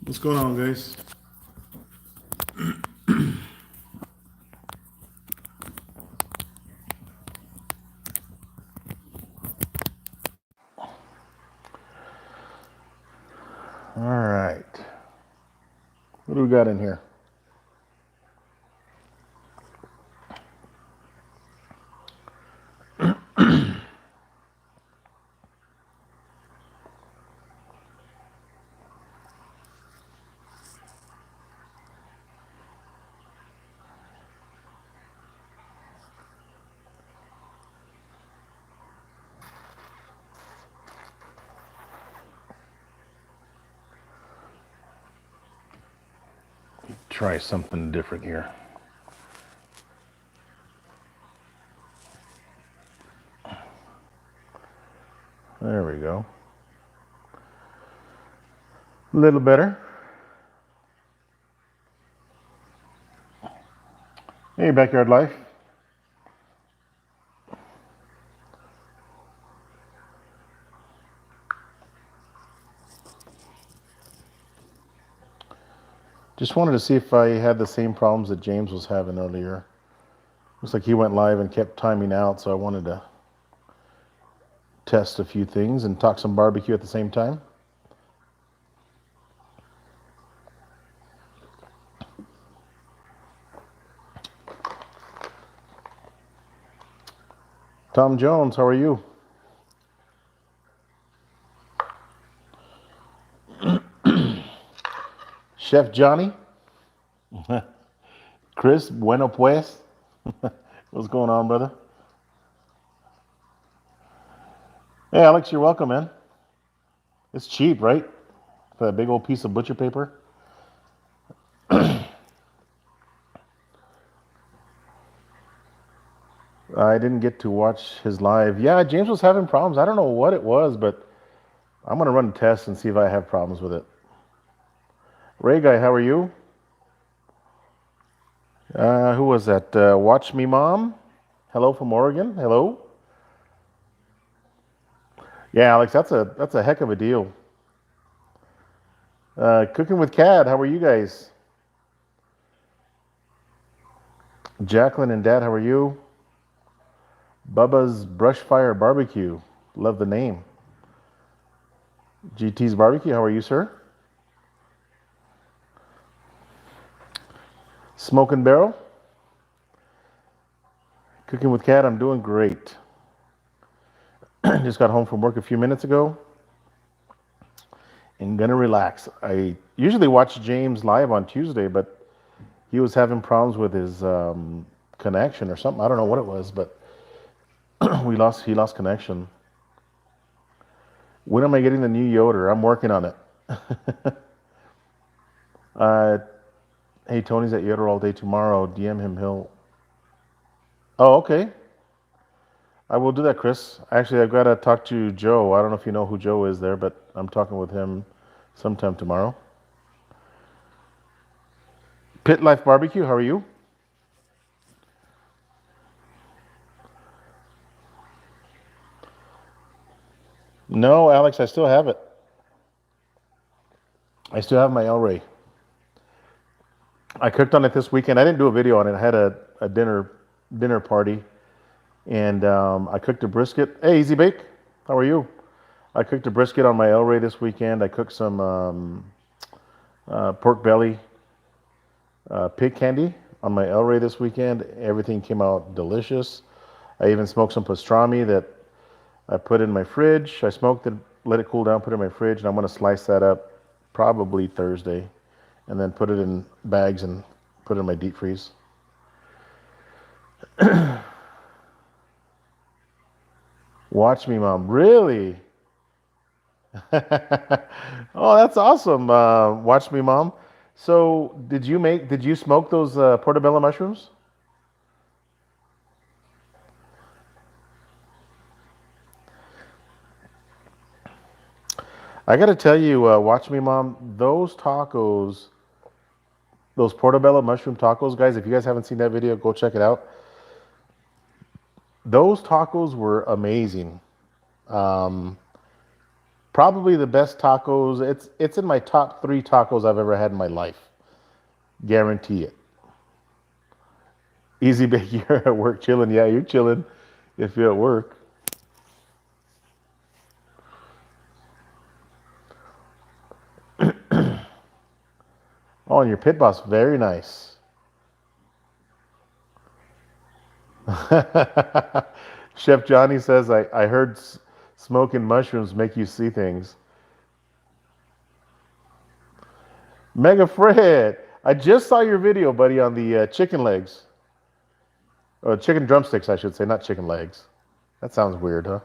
What's going on, guys? All right. What do we got in here? Try something different here. There we go. A little better. Hey, Backyard Life. Just wanted to see if I had the same problems that James was having earlier. Looks like he went live and kept timing out, so I wanted to test a few things and talk some barbecue at the same time. Tom Jones, how are you? Chef Johnny? Chris, bueno pues. What's going on, brother? Hey, Alex, you're welcome, man. It's cheap, right? For that big old piece of butcher paper. I didn't get to watch his live. Yeah, James was having problems. I don't know what it was, but I'm going to run a test and see if I have problems with it. Ray Guy, how are you? Who was that? Watch Me Mom? Hello from Oregon. Hello. Yeah, Alex, that's a heck of a deal. Cooking with Cad, how are you guys? Jacqueline and Dad, how are you? Bubba's Brushfire Barbecue. Love the name. GT's Barbecue, how are you, sir? Smoke and Barrel. Cooking with Cat, I'm doing great. Just got home from work a few minutes ago and gonna relax. I usually watch James live on Tuesday, but he was having problems with his connection or something. I don't know what it was, but he lost connection. When am I getting the new Yoder? I'm working on it. Hey, Tony's at Yoder all day tomorrow. DM him. Oh, okay. I will do that, Chris. Actually, I've got to talk to Joe. I don't know if you know who Joe is there, but I'm talking with him sometime tomorrow. Pit Life Barbecue, how are you? No, Alex, I still have it. I still have my El Rey. I cooked on it this weekend. I didn't do a video on it. I had a dinner party, and I cooked a brisket. Hey, Easy Bake, how are you? I cooked a brisket on my El Rey this weekend. I cooked some pork belly pig candy on my El Rey this weekend. Everything came out delicious. I even smoked some pastrami that I put in my fridge. I smoked it, let it cool down, put it in my fridge, and I'm going to slice that up probably Thursday, and then put it in bags and put it in my deep freeze. Watch Me Mom, really? Oh, that's awesome. Watch Me Mom. So, did you smoke those portobello mushrooms? I got to tell you, Watch Me Mom, those tacos, those portobello mushroom tacos, guys, if you guys haven't seen that video, go check it out. Those tacos were amazing. Probably the best tacos. It's in my top 3 tacos I've ever had in my life. Guarantee it. Easy Bake, you're at work chilling. Yeah, you're chilling if you're at work. Oh, and your pit boss, very nice. Chef Johnny says, I heard smoking mushrooms make you see things. Mega Fred, I just saw your video, buddy, on the chicken legs. Or chicken drumsticks, I should say, not chicken legs. That sounds weird, huh?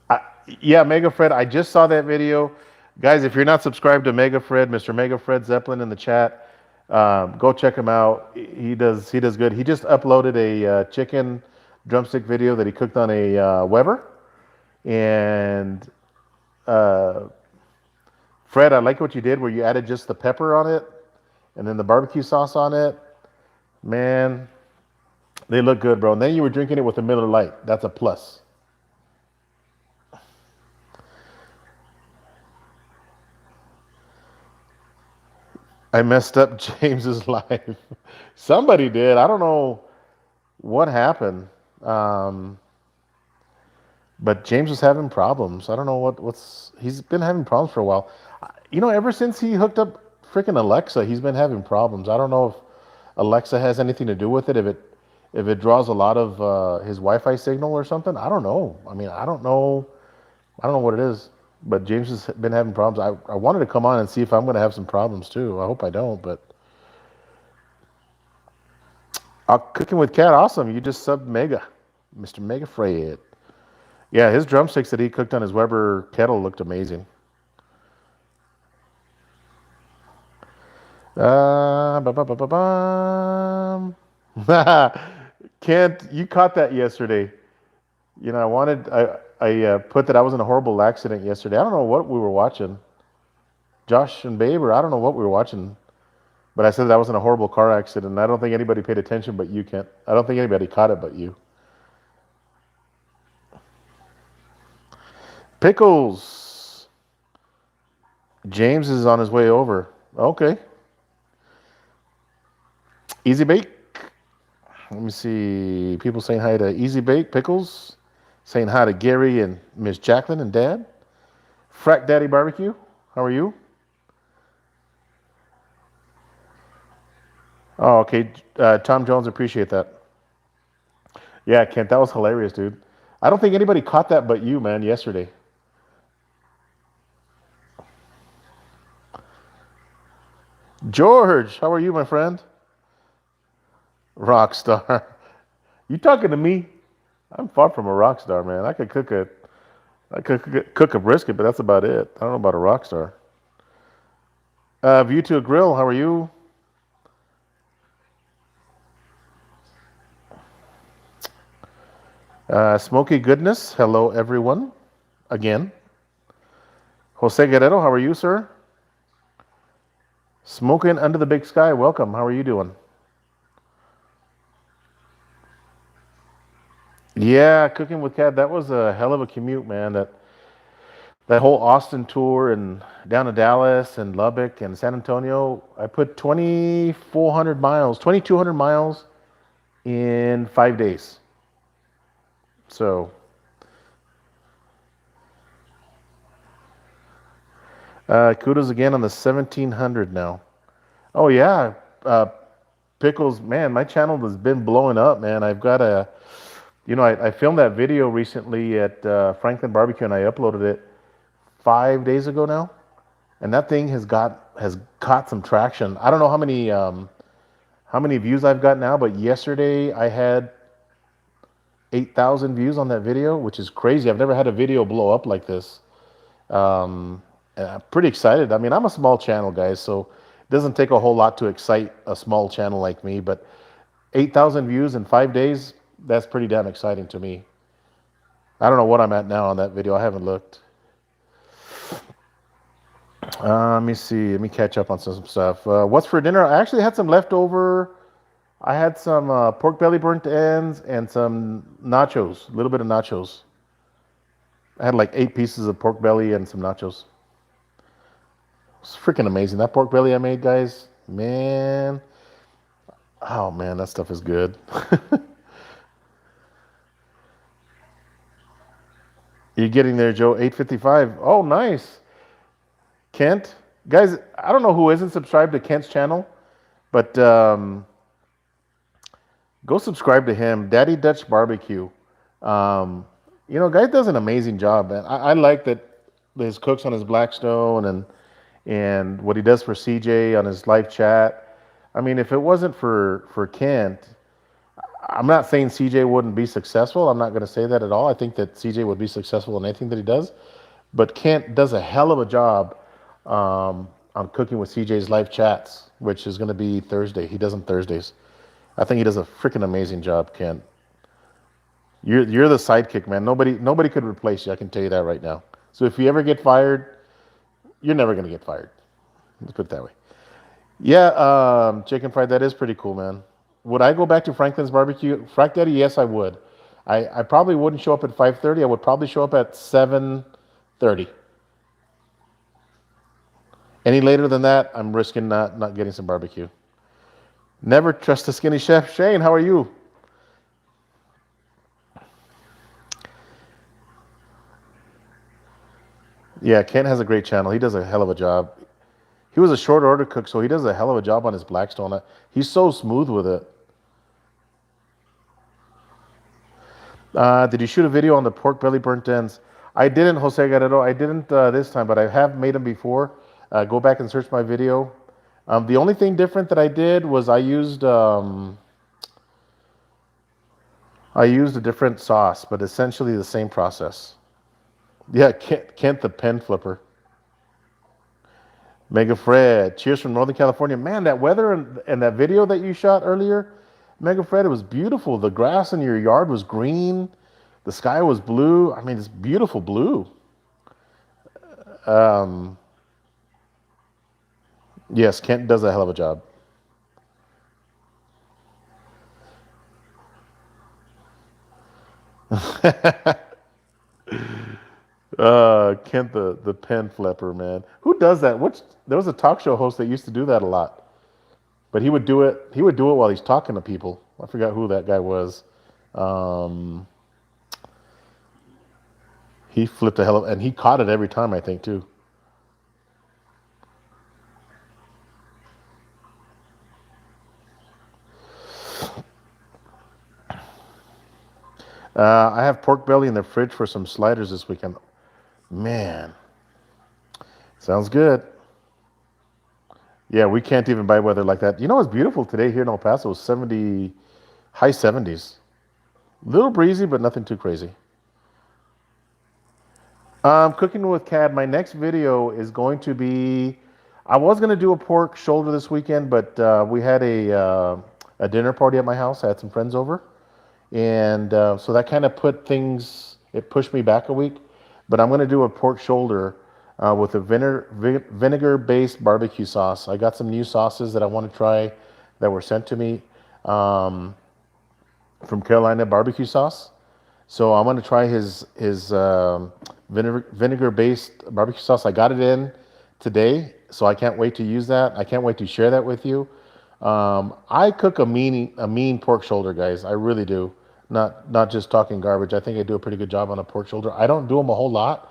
I, yeah, Mega Fred, I just saw that video. Guys, if you're not subscribed to Mega Fred, Mr. Mega Fred Zeppelin in the chat, go check him out. He does good. He just uploaded a chicken drumstick video that he cooked on a Weber. And Fred, I like what you did where you added just the pepper on it and then the barbecue sauce on it. Man, they look good, bro. And then you were drinking it with a Miller Lite. That's a plus. I messed up James's life. Somebody did. I don't know what happened. Um, but James was having problems. I don't know what's he's been having problems for a while. Ever since he hooked up freaking Alexa, he's been having problems. I don't know if Alexa has anything to do with it. If it draws a lot of his Wi-Fi signal or something. I don't know. I mean, I don't know. I don't know what it is. But James has been having problems. I wanted to come on and see if I'm going to have some problems too. I hope I don't. But cooking with Cat, awesome. You just subbed Mega, Mr. Mega Fred. Yeah, his drumsticks that he cooked on his Weber kettle looked amazing. Ba-ba-ba-ba-bum. Kent, you caught that yesterday. I put that I was in a horrible accident yesterday. I don't know what we were watching. Josh and Babe, or I don't know what we were watching. But I said that I was in a horrible car accident. And I don't think anybody paid attention but you, Kent. I don't think anybody caught it but you. Pickles. James is on his way over. Okay. Easy Bake. Let me see. People saying hi to Easy Bake, Pickles. Saying hi to Gary and Miss Jacqueline and Dad. Frack Daddy Barbecue. How are you? Oh, okay. Tom Jones, appreciate that. Yeah, Kent, that was hilarious, dude. I don't think anybody caught that but you, man, yesterday. George, how are you, my friend? Rock star. You talking to me? I'm far from a rock star, man. I could cook a brisket, but that's about it. I don't know about a rock star. View to a Grill, how are you? Smoky Goodness, hello everyone. Again. Jose Guerrero, how are you, sir? Smoking Under the Big Sky, welcome. How are you doing? Yeah, cooking with Cat, that was a hell of a commute, man. That whole Austin tour and down to Dallas and Lubbock and San Antonio, I put 2,400 miles, 2,200 miles in 5 days. So, kudos again on the 1,700 now. Oh yeah, Pickles, man, my channel has been blowing up, man. I've got I filmed that video recently at Franklin Barbecue and I uploaded it 5 days ago now, and that thing has caught some traction. I don't know how many views I've got now, but yesterday I had 8,000 views on that video, which is crazy. I've never had a video blow up like this. And I'm pretty excited. I mean, I'm a small channel, guys, so it doesn't take a whole lot to excite a small channel like me, but 8,000 views in 5 days, that's pretty damn exciting to me. I don't know what I'm at now on that video. I haven't looked. Let me see. Let me catch up on some stuff. What's for dinner? I actually had some leftover. I had some pork belly burnt ends and some nachos, a little bit of nachos. I had like 8 pieces of pork belly and some nachos. It's freaking amazing. That pork belly I made, guys, man. Oh man, that stuff is good. You're getting there, Joe. 8:55. Oh, nice. Kent, guys, I don't know who isn't subscribed to Kent's channel, but go subscribe to him, Daddy Dutch Barbecue. Um, guy does an amazing job, man. I like that his cooks on his Blackstone and what he does for CJ on his live chat. I mean, if it wasn't for Kent, I'm not saying CJ wouldn't be successful. I'm not going to say that at all. I think that CJ would be successful in anything that he does. But Kent does a hell of a job on cooking with CJ's live chats, which is going to be Thursday. He does them Thursdays. I think he does a freaking amazing job, Kent. You're the sidekick, man. Nobody could replace you. I can tell you that right now. So if you ever get fired, you're never going to get fired. Let's put it that way. Yeah, chicken fried. That is pretty cool, man. Would I go back to Franklin's barbecue? Frank Daddy, yes, I would. I probably wouldn't show up at 5:30. I would probably show up at 7:30. Any later than that, I'm risking not getting some barbecue. Never trust a skinny chef. Shane, how are you? Yeah, Kent has a great channel. He does a hell of a job. He was a short order cook, so he does a hell of a job on his Blackstone. He's so smooth with it. Did you shoot a video on the pork belly burnt ends? I didn't, Jose Guerrero. I didn't this time, but I have made them before. Go back and search my video. The only thing different that I did was I used a different sauce, but essentially the same process. Yeah, Kent the pen flipper. Mega Fred, cheers from Northern California. Man, that weather and that video that you shot earlier, Mega Fred, it was beautiful. The grass in your yard was green. The sky was blue. I mean, it's beautiful blue. Um, yes, Kent does a hell of a job. Kent the pen flipper, man. Who does that? There was a talk show host that used to do that a lot, but he would do it. He would do it while he's talking to people. I forgot who that guy was. Um, he flipped a hell of, and he caught it every time, I think, too. I have pork belly in the fridge for some sliders this weekend. Man, sounds good. Yeah, we can't even buy weather like that. You know, it's beautiful today here in El Paso. It's 70, high 70s. Little breezy, but nothing too crazy. Cooking with Cad. My next video is going to be. I was going to do a pork shoulder this weekend, but we had a dinner party at my house. I had some friends over, and so that kind of put things. It pushed me back a week, but I'm going to do a pork shoulder with a vinegar-based barbecue sauce. I got some new sauces that I want to try that were sent to me from Carolina barbecue sauce. So I'm going to try his vinegar-based barbecue sauce. I got it in today, so I can't wait to use that. I can't wait to share that with you. I cook a mean pork shoulder, guys. I really do. Not just talking garbage. I think I do a pretty good job on a pork shoulder. I don't do them a whole lot,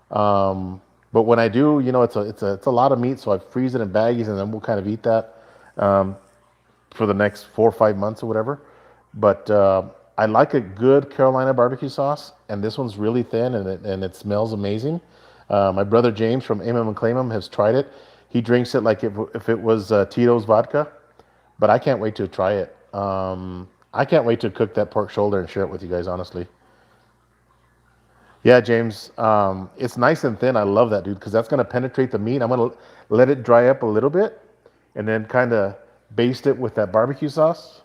but when I do, it's a lot of meat, so I freeze it in baggies, and then we'll kind of eat that for the next 4 or 5 months or whatever. But I like a good Carolina barbecue sauce, and this one's really thin, and it smells amazing. My brother James from Aim 'em and Claim 'em has tried it. He drinks it like if it was Tito's vodka, but I can't wait to try it. I can't wait to cook that pork shoulder and share it with you guys, honestly. Yeah, James, it's nice and thin. I love that, dude, because that's going to penetrate the meat. I'm going to let it dry up a little bit and then kind of baste it with that barbecue sauce.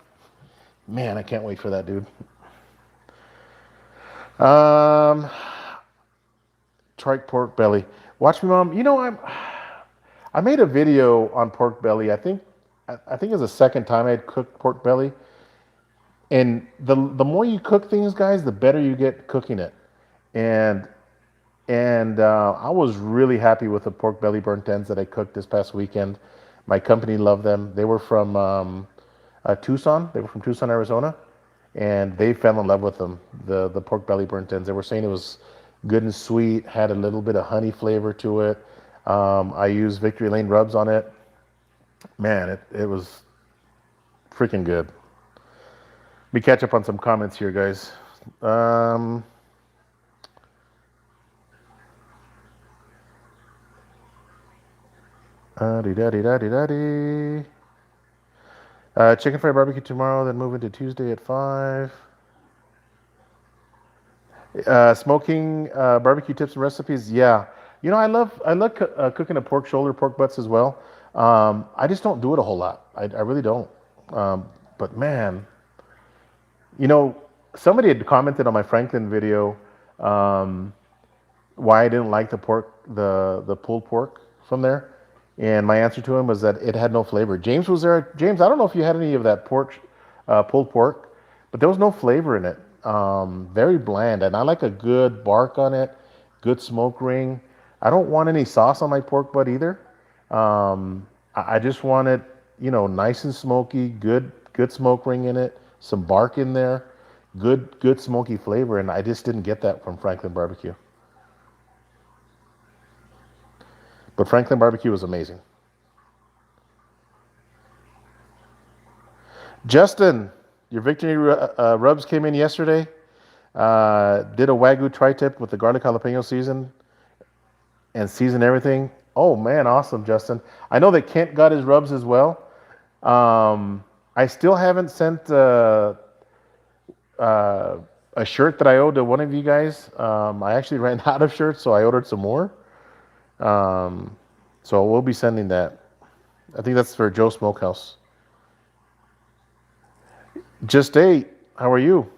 Man, I can't wait for that, dude. Um, Trike pork belly. Watch me, mom. I made a video on pork belly. I think it was the second time I had cooked pork belly. And the more you cook things, guys, the better you get cooking it. And And I was really happy with the pork belly burnt ends that I cooked this past weekend. My company loved them. They were from Tucson. They were from Tucson, Arizona, and they fell in love with them. The pork belly burnt ends. They were saying it was good and sweet, had a little bit of honey flavor to it. I used Victory Lane rubs on it. Man, it was freaking good. Let me catch up on some comments here, guys. Chicken fried barbecue tomorrow, then move into Tuesday at 5. Smoking barbecue tips and recipes. Yeah, I love cooking a pork shoulder, pork butts as well. I just don't do it a whole lot. I really don't. But man, you know, somebody had commented on my Franklin video um, why I didn't like the pulled pork from there, and my answer to him was that it had no flavor. James was there. James, I don't know if you had any of that pulled pork, but there was no flavor in it. Very bland, and I like a good bark on it, good smoke ring. I don't want any sauce on my pork butt either. I just want it, nice and smoky, good smoke ring in it, some bark in there, good smoky flavor, and I just didn't get that from Franklin Barbecue. But Franklin Barbecue was amazing. Justin, your victory rubs came in yesterday. Did a Wagyu tri-tip with the garlic jalapeno season and season everything. Oh man, awesome, Justin. I know that Kent got his rubs as well. I still haven't sent a shirt that I owed to one of you guys. I actually ran out of shirts, so I ordered some more. Um, so we'll be sending that. I think that's for Joe Smokehouse. Just ate. How are you?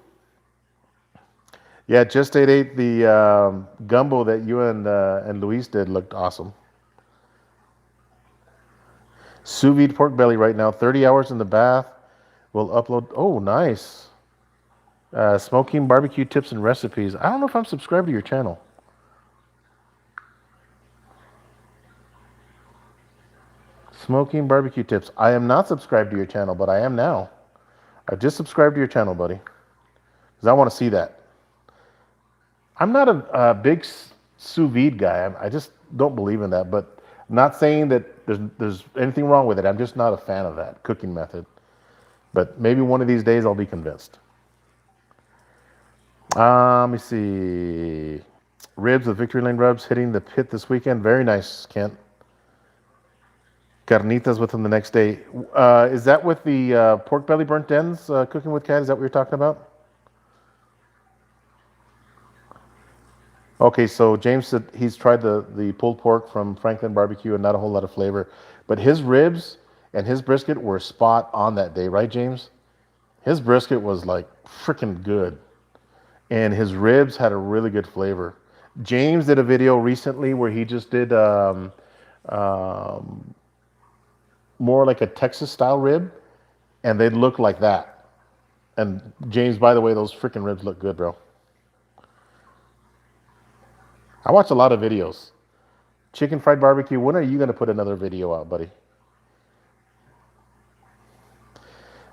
Yeah, just ate the gumbo that you and Luis did. Looked awesome. Sous vide pork belly right now. 30 hours in the bath. We'll upload. Oh, nice. Smoking barbecue tips and recipes. I don't know if I'm subscribed to your channel. Smoking barbecue tips. I am not subscribed to your channel, but I am now. I just subscribed to your channel, buddy, because I want to see that. I'm not a big sous vide guy. I just don't believe in that. But I'm not saying that there's anything wrong with it. I'm just not a fan of that cooking method. But maybe one of these days I'll be convinced. Let me see. Ribs with Victory Lane rubs hitting the pit this weekend. Very nice, Kent. Carnitas with them the next day. Is that with the pork belly burnt ends cooking with Cat? Is that what you're talking about? Okay, so James said he's tried the pulled pork from Franklin Barbecue and not a whole lot of flavor. But his ribs and his brisket were spot on that day, right, James? His brisket was like freaking good. And his ribs had a really good flavor. James did a video recently where he just did um, more like a Texas style rib, and they look like that. And James, by the way, those freaking ribs look good, bro. I watch a lot of videos. Chicken fried barbecue. When are you gonna put another video out, buddy?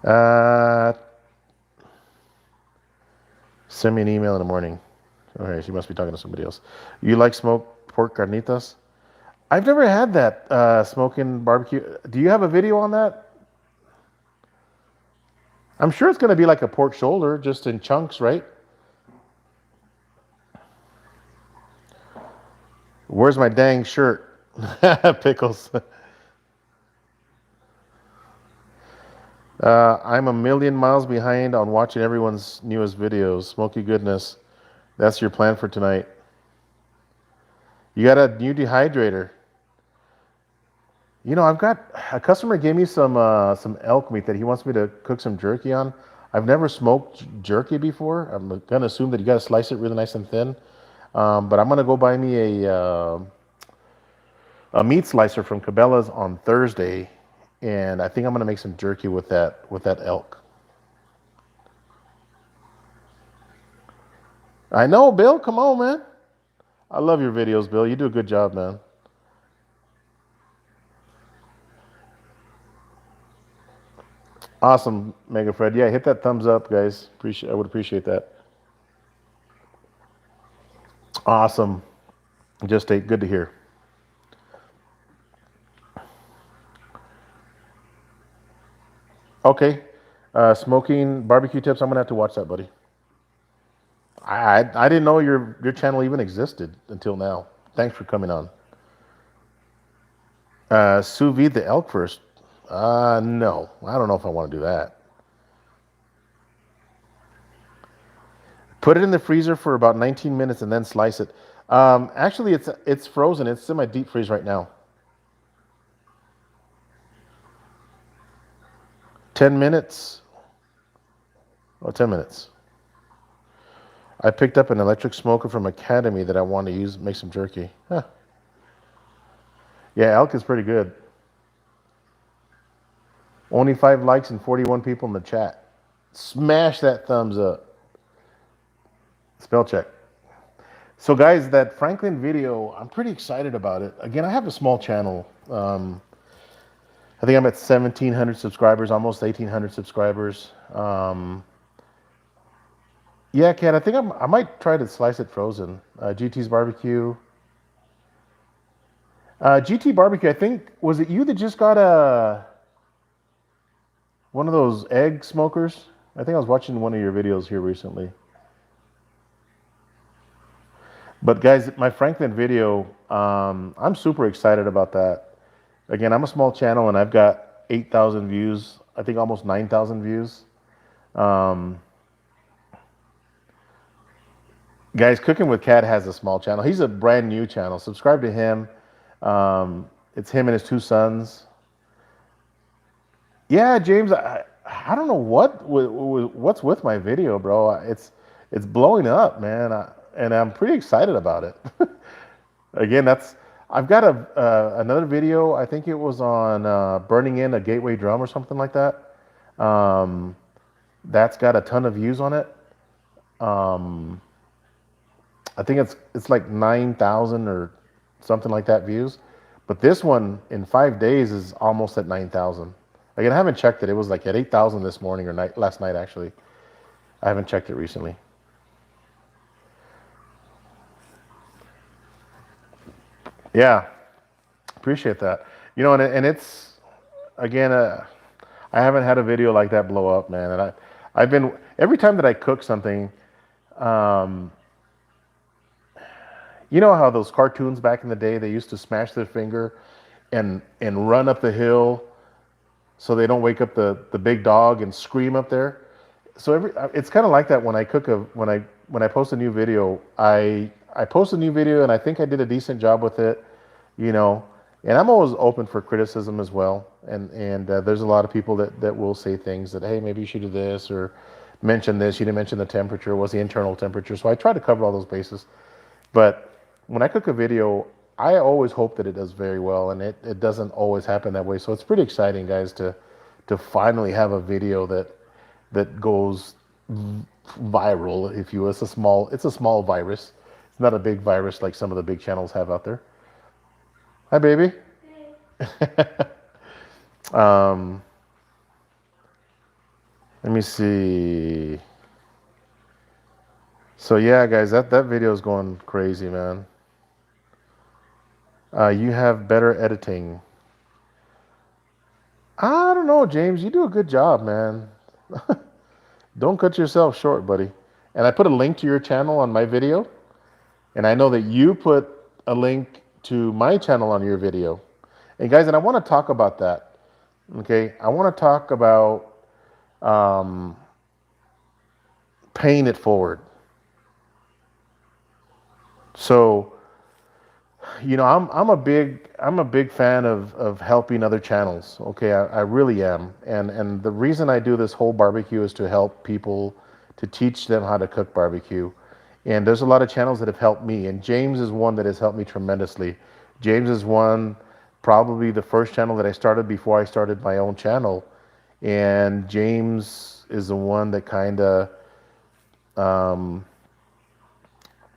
Uh, Send me an email in the morning. Okay, she must be talking to somebody else. You like smoked pork carnitas? I've never had that smoking barbecue. Do you have a video on that? I'm sure it's going to be like a pork shoulder, just in chunks, right? Where's my dang shirt? Pickles. I'm a million miles behind on watching everyone's newest videos. Smoky goodness. That's your plan for tonight. You got a new dehydrator. I've got a customer gave me some elk meat that he wants me to cook some jerky on. I've never smoked jerky before. I'm gonna assume that you gotta slice it really nice and thin. But I'm gonna go buy me a meat slicer from Cabela's on Thursday, and I think I'm gonna make some jerky with that elk. I know, Bill. Come on, man. I love your videos, Bill. You do a good job, man. Awesome, Mega Fred. Yeah, hit that thumbs up, guys. I would appreciate that. Awesome. Just good to hear. Okay. Smoking barbecue tips. I'm gonna have to watch that, buddy. I didn't know your channel even existed until now. Thanks for coming on. Sous vide the elk first. No, I don't know if I want to do that. Put it in the freezer for about 19 minutes and then slice it. Actually, it's frozen. It's in my deep freeze right now. 10 minutes. Oh, 10 minutes. I picked up an electric smoker from Academy that I want to use make some jerky. Huh. Yeah, elk is pretty good. Only 5 likes and 41 people in the chat. Smash that thumbs up. Spell check. So guys, that Franklin video, I'm pretty excited about it. Again, I have a small channel. I think I'm at 1,700 subscribers, almost 1,800 subscribers. Yeah, Ken, I think I might try to slice it frozen. GT's barbecue. GT barbecue. I think was it you that just got one of those egg smokers? I think I was watching one of your videos here recently. But guys, my Franklin video, I'm super excited about that. Again, I'm a small channel and I've got 8,000 views. I think almost 9,000 views. Guys, Cooking with Cat has a small channel. He's a brand new channel. Subscribe to him. It's him and his 2 sons. Yeah, James, I don't know what's with my video, bro. It's blowing up, man, and I'm pretty excited about it. Again, I've got another video. I think it was on burning in a gateway drum or something like that. That's got a ton of views on it. I think it's like 9,000 or something like that views. But this one in 5 days is almost at 9,000. Again, I haven't checked it. It was like at 8,000 this morning or last night actually. I haven't checked it recently. Yeah, appreciate that. You know, and it's again, I haven't had a video like that blow up, man. And I've been every time that I cook something. You know how those cartoons back in the day, they used to smash their finger and run up the hill so they don't wake up the big dog and scream up there. So it's kind of like that when I cook when I post a new video. I post a new video and I think I did a decent job with it, you know. And I'm always open for criticism as well. And there's a lot of people that will say things that, hey, maybe you should do this or mention this. You didn't mention the temperature. What's the internal temperature? So I try to cover all those bases. But when I cook a video, I always hope that it does very well, and it doesn't always happen that way. So it's pretty exciting, guys, to finally have a video that goes viral, if you will. It's a small virus. It's not a big virus like some of the big channels have out there. Hi, baby. Hey. Let me see. So yeah, guys, that video is going crazy, man. You have better editing. I don't know, James. You do a good job, man. Don't cut yourself short, buddy. And I put a link to your channel on my video. And I know that you put a link to my channel on your video. And guys, and I want to talk about that. Okay? I want to talk about paying it forward. So, you know, I'm a big fan of helping other channels. Okay, I really am. And the reason I do this whole barbecue is to help people, to teach them how to cook barbecue. And there's a lot of channels that have helped me, and James is one that has helped me tremendously. James is probably the first channel that I started before I started my own channel. And James is the one that kind of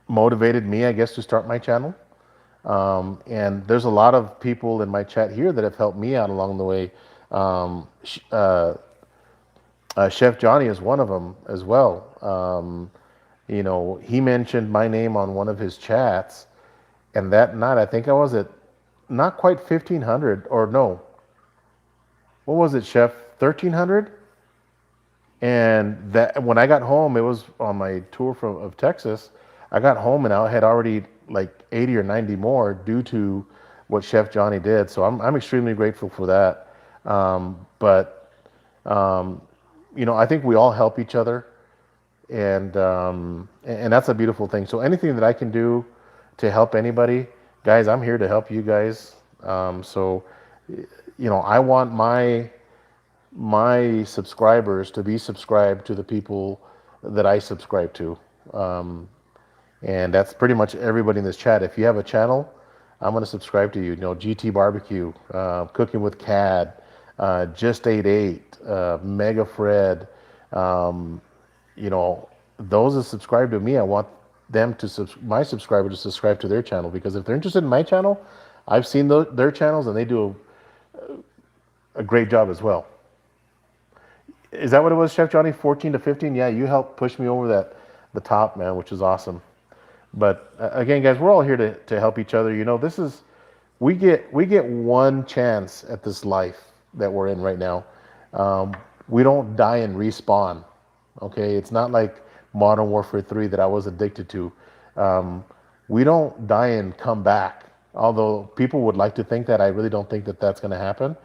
motivated me, I guess, to start my channel. And there's a lot of people in my chat here that have helped me out along the way. Um, Chef Johnny is one of them as well. He mentioned my name on one of his chats, and that night I think I was at not quite 1,500, or no, what was it, Chef? 1,300. And that when I got home, it was on my tour of Texas. I got home and I had already like 80 or 90 more due to what Chef Johnny did. So I'm extremely grateful for that. But I think we all help each other, and that's a beautiful thing. So anything that I can do to help anybody, guys, I'm here to help you guys. I want my subscribers to be subscribed to the people that I subscribe to. And that's pretty much everybody in this chat. If you have a channel, I'm going to subscribe to you. GT Barbecue, Cooking with Cad, Just Ate Eight, Mega Fred. Those that subscribe to me, I want them to my subscriber to subscribe to their channel, because if they're interested in my channel, I've seen their channels and they do a great job as well. Is that what it was, Chef Johnny? 14 to 15? Yeah, you helped push me over the top, man, which is awesome. But again, guys, we're all here to help each other. We get one chance at this life that we're in right now. We don't die and respawn. Okay, it's not like Modern Warfare 3 that I was addicted to. We don't die and come back. Although people would like to think that, I really don't think that that's going to happen.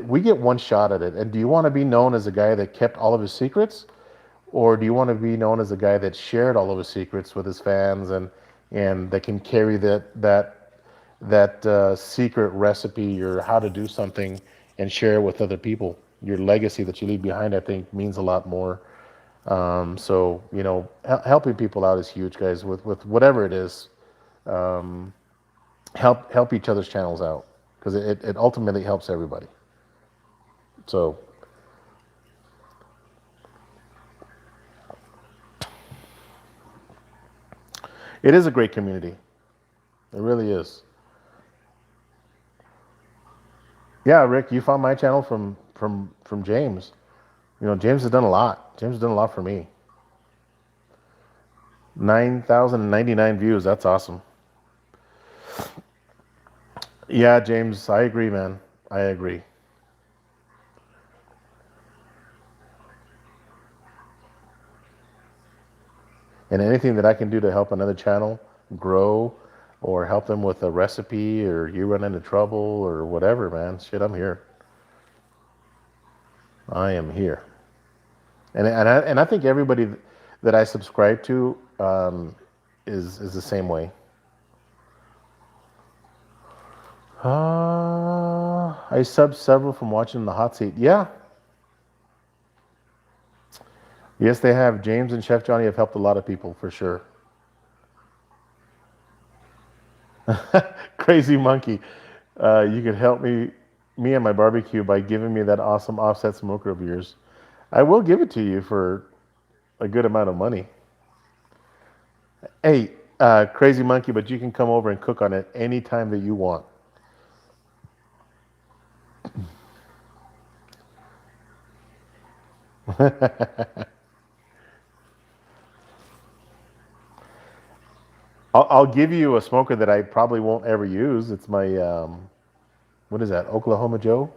We get one shot at it. And do you want to be known as a guy that kept all of his secrets? Or do you want to be known as a guy that shared all of his secrets with his fans, and that can carry that secret recipe or how to do something and share it with other people? Your legacy that you leave behind, I think, means a lot more. Helping people out is huge, guys, with whatever it is. Help each other's channels out, because it ultimately helps everybody. So it is a great community. It really is. Yeah, Rick, you found my channel from James. James has done a lot. James has done a lot for me. 9,099 views. That's awesome. Yeah, James, I agree, man. I agree. And anything that I can do to help another channel grow, or help them with a recipe, or you run into trouble or whatever, man, shit, I'm here. I am here. And I think everybody that I subscribe to is the same way. I subbed several from watching the hot seat. Yeah. Yes, they have. James and Chef Johnny have helped a lot of people, for sure. Crazy Monkey, you could help me and my barbecue by giving me that awesome offset smoker of yours. I will give it to you for a good amount of money. Hey, Crazy Monkey, but you can come over and cook on it anytime that you want. I'll give you a smoker that I probably won't ever use. It's my, what is that, Oklahoma Joe?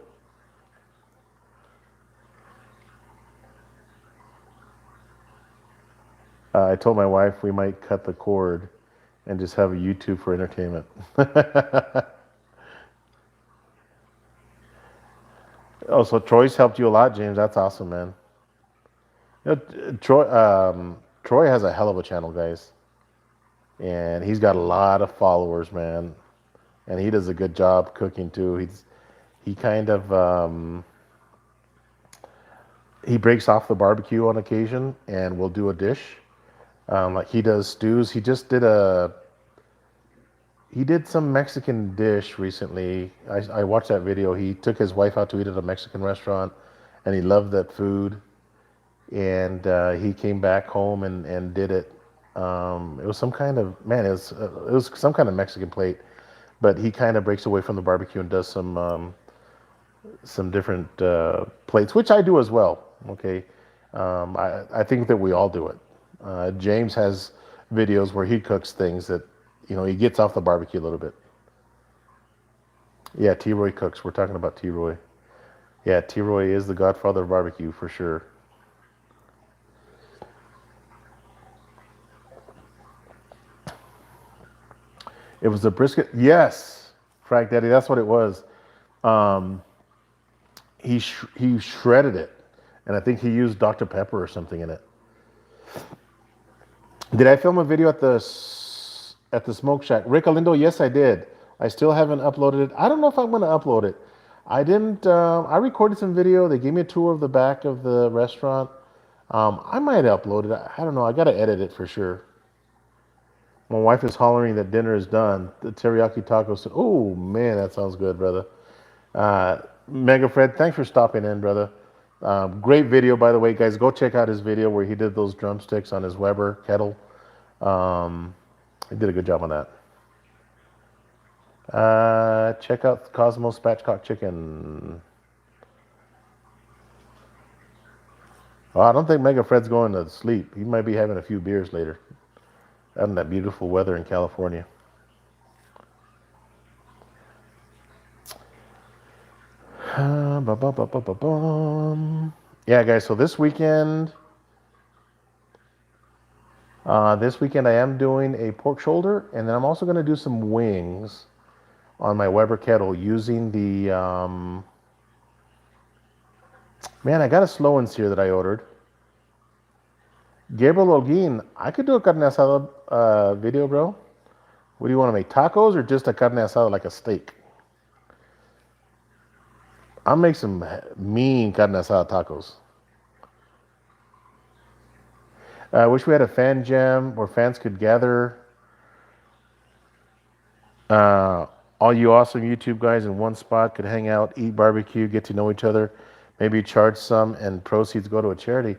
I told my wife we might cut the cord and just have a YouTube for entertainment. Oh, so Troy's helped you a lot, James. That's awesome, man. Troy has a hell of a channel, guys. And he's got a lot of followers, man. And he does a good job cooking too. He kind of he breaks off the barbecue on occasion and will do a dish. Like he does stews. He did some Mexican dish recently. I watched that video. He took his wife out to eat at a Mexican restaurant, and he loved that food. And he came back home and did it. It was some kind of man. It was some kind of Mexican plate, but he kind of breaks away from the barbecue and does some different plates, which I do as well. Okay, I think that we all do it. James has videos where he cooks things that he gets off the barbecue a little bit. Yeah, T-Roy cooks. We're talking about T-Roy. Yeah, T-Roy is the godfather of barbecue for sure. It was the brisket. Yes, Frank Daddy, that's what it was. Um, he shredded it, and I think he used Dr. Pepper or something in it. Did I film a video at the Smoke Shack? Rick Alindo, yes, I did. I still haven't uploaded it. I don't know if I'm going to upload it. I didn't. I recorded some video. They gave me a tour of the back of the restaurant. I might upload it. I don't know. I got to edit it for sure. My wife is hollering that dinner is done. The teriyaki tacos. Oh man, that sounds good, brother. Mega Fred, thanks for stopping in, brother. Great video, by the way, guys. Go check out his video where he did those drumsticks on his Weber kettle. He did a good job on that. Check out Cosmos Spatchcock Chicken. Oh, I don't think Mega Fred's going to sleep. He might be having a few beers later. Out in that beautiful weather in California. Yeah, guys. So this weekend I am doing a pork shoulder, and then I'm also going to do some wings on my Weber kettle using the. Man, I got a slow and sear that I ordered. Gabriel Olguin, I could do a carne asada video, bro. What do you want to make? Tacos or just a carne asada like a steak? I'll make some mean carne asada tacos. I wish we had a fan jam where fans could gather. All you awesome YouTube guys in one spot could hang out, eat barbecue, get to know each other, maybe charge some, and proceeds go to a charity.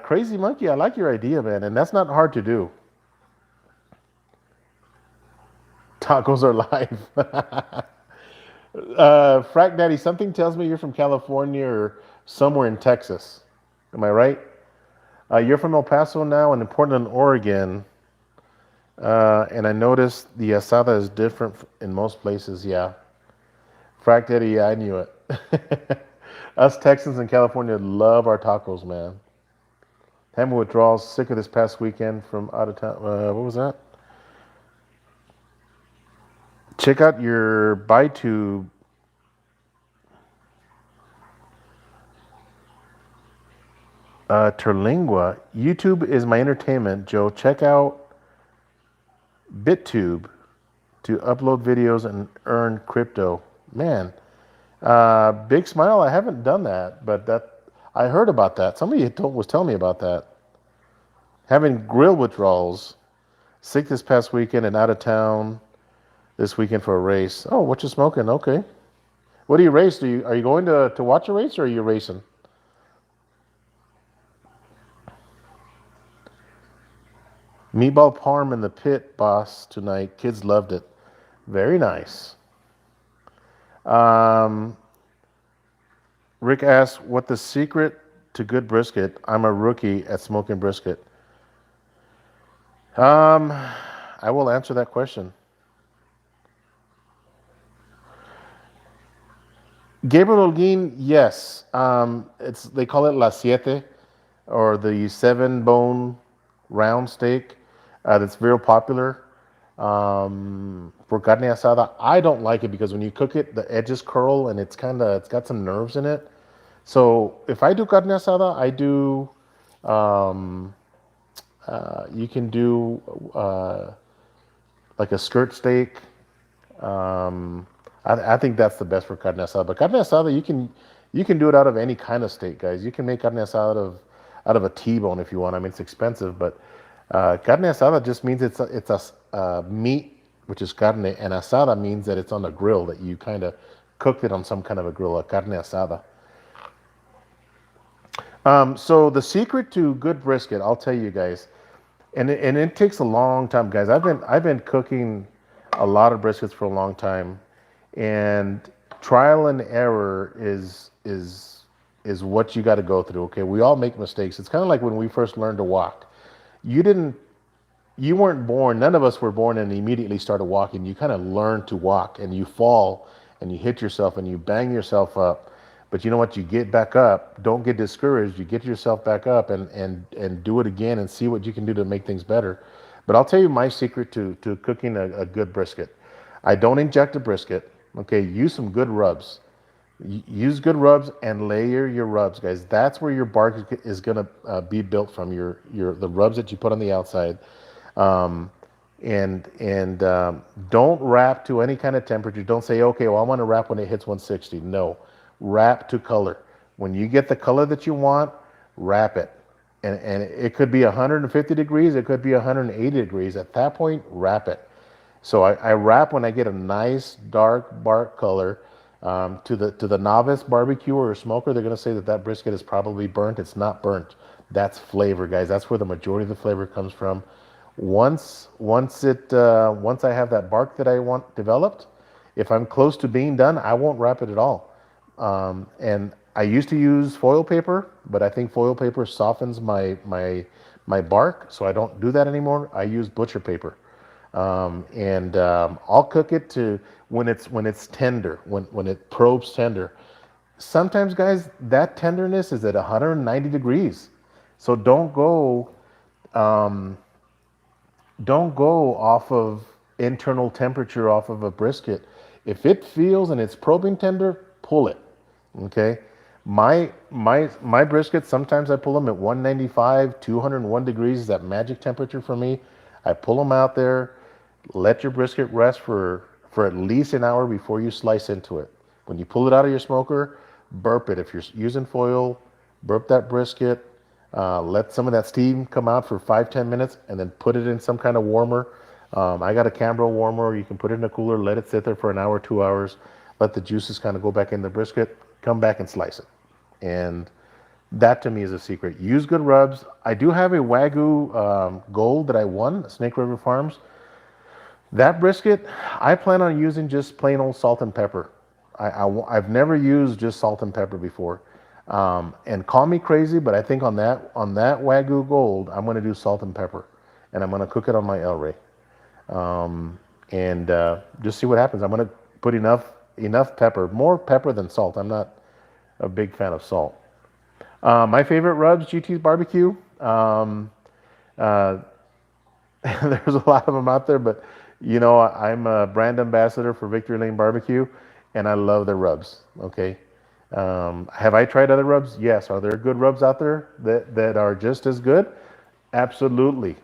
Crazy Monkey, I like your idea, man, and that's not hard to do. Tacos are live. Frack Daddy, something tells me you're from California or somewhere in Texas. Am I right? You're from El Paso now and in Portland, Oregon. And I noticed the asada is different in most places. Yeah. Frack Daddy, yeah, I knew it. Us Texans in California love our tacos, man. Having withdrawals, sick of this past weekend from out of town. What was that? Check out your BuyTube. Terlingua. YouTube is my entertainment, Joe. Check out BitTube to upload videos and earn crypto. Man, big smile. I haven't done that, but I heard about that. Somebody was telling me about that. Having grill withdrawals. Sick this past weekend and out of town this weekend for a race. Oh, what you smoking? Okay. What do you race? Are you going to watch a race or are you racing? Meatball parm in the pit, boss, tonight. Kids loved it. Very nice. Rick asks, what the secret to good brisket? I'm a rookie at smoking brisket. I will answer that question. Gabriel Holguin, yes. They call it La Siete, or the 7-bone round steak. That's very popular. For carne asada, I don't like it because when you cook it, the edges curl and it's got some nerves in it. So if I do carne asada, I do. You can do like a skirt steak. I think that's the best for carne asada. But carne asada, you can do it out of any kind of steak, guys. You can make carne asada out of a T-bone if you want. I mean, it's expensive, but carne asada just means it's a meat, which is carne, and asada means that it's on a grill, that you kind of cooked it on some kind of a grill, a carne asada. So the secret to good brisket, I'll tell you guys, And it takes a long time, guys. I've been cooking a lot of briskets for a long time, and trial and error is what you got to go through. Okay, we all make mistakes. It's kind of like when we first learned to walk. You didn't you weren't born, none of us were born and immediately started walking. You kind of learn to walk, and you fall and you hit yourself and you bang yourself up. But you know what? You get back up. Don't get discouraged. You get yourself back up and do it again and see what you can do to make things better. But I'll tell you my secret to cooking a good brisket. I don't inject a brisket. Okay, use some good rubs. Use good rubs and layer your rubs, guys. That's where your bark is gonna be built from. The rubs that you put on the outside. Um, and don't wrap to any kind of temperature. Don't say, okay, well, I want to wrap when it hits 160. No, wrap to color. When you get the color that you want, wrap it. And it could be 150 degrees, it could be 180 degrees. At that point, wrap it. So I wrap when I get a nice dark bark color. To the novice barbecuer or smoker, they're going to say that that brisket is probably burnt. It's not burnt. That's flavor, guys. That's where the majority of the flavor comes from. Once I have that bark that I want developed, if I'm close to being done, I won't wrap it at all. And I used to use foil paper, but I think foil paper softens my bark, so I don't do that anymore. I use butcher paper. And I'll cook it to when it's tender, when it probes tender. Sometimes, guys, that tenderness is at 190 degrees. So um, don't go off of internal temperature off of a brisket. If it feels and it's probing tender, pull it. Okay. My brisket, sometimes I pull them at 195, 201 degrees is that magic temperature for me. I pull them out there. Let your brisket rest for at least an hour before you slice into it. When you pull it out of your smoker, burp it. If you're using foil, burp that brisket. Let some of that steam come out for 5-10 minutes, and then put it in some kind of warmer. I got a Cambro warmer. You can put it in a cooler, let it sit there for an hour, 2 hours, let the juices kind of go back in the brisket, come back and slice it. And that to me is a secret. Use good rubs. I do have a Wagyu Gold that I won, Snake River Farms. That brisket, I plan on using just plain old salt and pepper. I've never used just salt and pepper before. And call me crazy, but I think on that Wagyu Gold, I'm going to do salt and pepper, and I'm going to cook it on my El Rey, and just see what happens. I'm going to put enough pepper, more pepper than salt. I'm not a big fan of salt. My favorite rubs, GT's Barbecue. Uh, there's a lot of them out there, but I'm a brand ambassador for Victory Lane Barbecue, and I love their rubs. Okay. Have I tried other rubs? Yes. Are there good rubs out there that are just as good? Absolutely.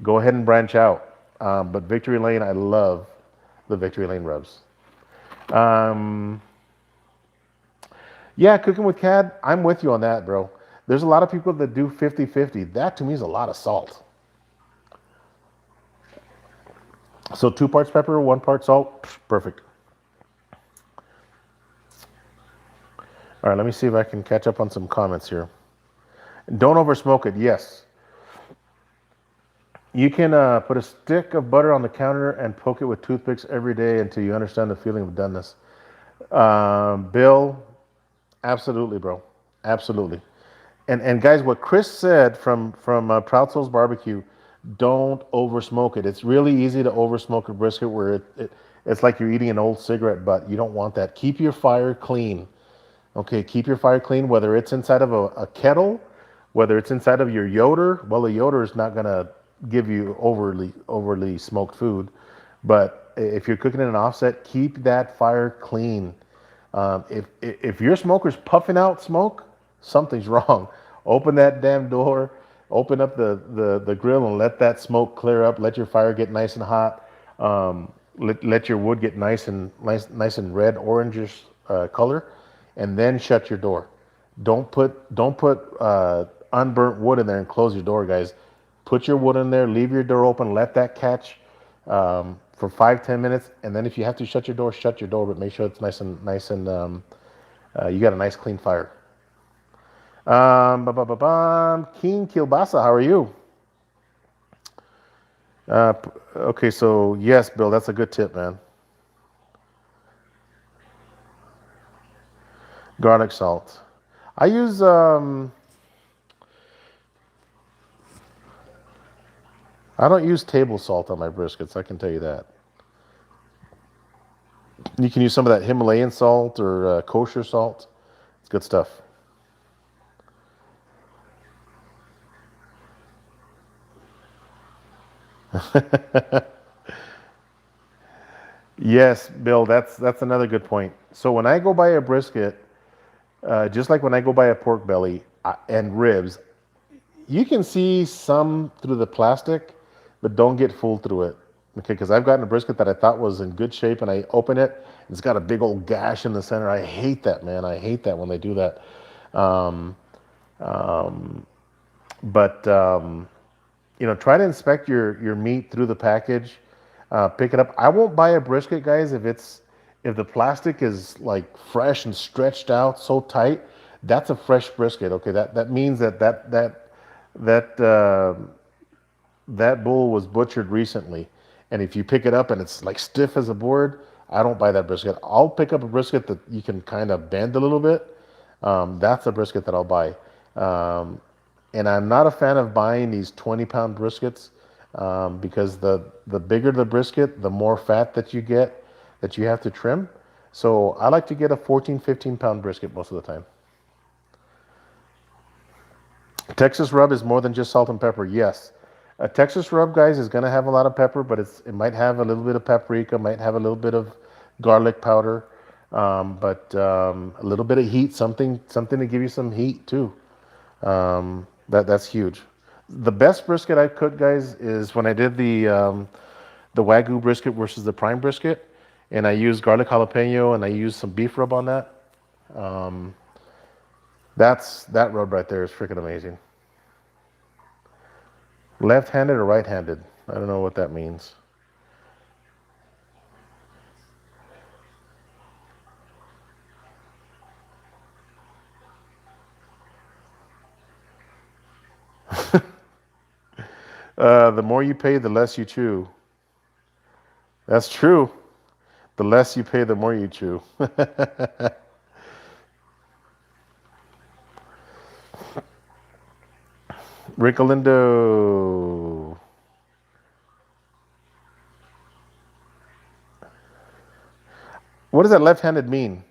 Go ahead and branch out. But Victory Lane, I love the Victory Lane rubs. Um, yeah, cooking with CAD, I'm with you on that, bro. There's a lot of people that do 50-50. That to me is a lot of salt. So 2 parts pepper, 1 part salt, perfect. All right, let me see if I can catch up on some comments here. Don't over smoke it. Yes. You can put a stick of butter on the counter and poke it with toothpicks every day until you understand the feeling of doneness. Bill, absolutely, bro. Absolutely. And guys, what Chris said from Proud Souls Barbecue, don't over smoke it. It's really easy to over smoke a brisket where it's like you're eating an old cigarette butt. You don't want that. Keep your fire clean. Okay, keep your fire clean, whether it's inside of a kettle, whether it's inside of your yoder. Well, the yoder is not going to give you overly smoked food. But if you're cooking in an offset, keep that fire clean. If your smoker's puffing out smoke, something's wrong. Open that damn door, open up the grill and let that smoke clear up. Let your fire get nice and hot. Let your wood get nice and red, orangish color, and then shut your door. Don't put unburnt wood in there and close your door, guys. Put your wood in there, leave your door open, let that catch for 5-10 minutes, and then if you have to shut your door, but make sure it's nice and you got a nice clean fire. King Kilbasa, how are you? Okay, so yes, Bill, that's a good tip, man. Garlic salt. I use I don't use table salt on my briskets. I can tell you that. You can use some of that Himalayan salt or kosher salt. It's good stuff. Yes, Bill, that's another good point. So when I go buy a brisket, just like when I go buy a pork belly and ribs, you can see some through the plastic, but don't get fooled through it. Okay, because I've gotten a brisket that I thought was in good shape, and I open it, and it's got a big old gash in the center. I hate that, man. I hate that when they do that. Um, but try to inspect your meat through the package. Pick it up. I won't buy a brisket, guys, if the plastic is like fresh and stretched out so tight. That's a fresh brisket. Okay, that means that that bull was butchered recently. And if you pick it up and it's like stiff as a board, I don't buy that brisket. I'll pick up a brisket that you can kind of bend a little bit. That's a brisket that I'll buy. Um, and I'm not a fan of buying these 20-pound briskets because the bigger the brisket, the more fat that you get that you have to trim. So I like to get a 14, 15-pound brisket most of the time. Texas rub is more than just salt and pepper. Yes. A Texas rub, guys, is going to have a lot of pepper, but it might have a little bit of paprika, might have a little bit of garlic powder, but a little bit of heat, something to give you some heat too. That's huge. The best brisket I cooked, guys, is when I did the Wagyu brisket versus the prime brisket, and I used garlic jalapeno and I used some beef rub on that. Um, that rub right there is freaking amazing. Left-handed or right-handed? I don't know what that means. The more you pay, the less you chew. That's true. The less you pay, the more you chew. Rickalindo. What does that left-handed mean?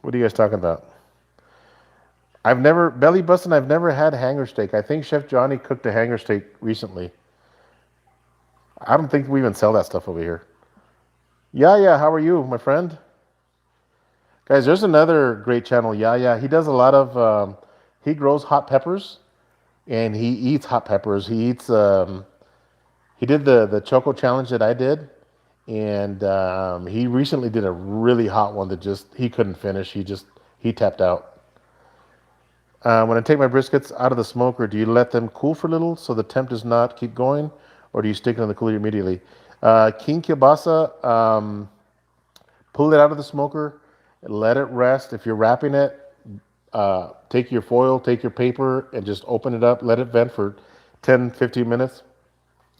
What are you guys talking about? I've never belly busting. I've never had hanger steak. I think Chef Johnny cooked a hanger steak recently. I don't think we even sell that stuff over here. Yeah, yeah. How are you, my friend? Guys, there's another great channel. Yeah, yeah. He does a lot of. He grows hot peppers and he eats hot peppers. He eats. He did the choco challenge that I did, and he recently did a really hot one that just he couldn't finish. He tapped out. When I take my briskets out of the smoker, do you let them cool for a little so the temp does not keep going, or do you stick it on the cooler immediately? King kielbasa, pull it out of the smoker, let it rest. If you're wrapping it, take your foil, take your paper, and just open it up. Let it vent for 10, 15 minutes.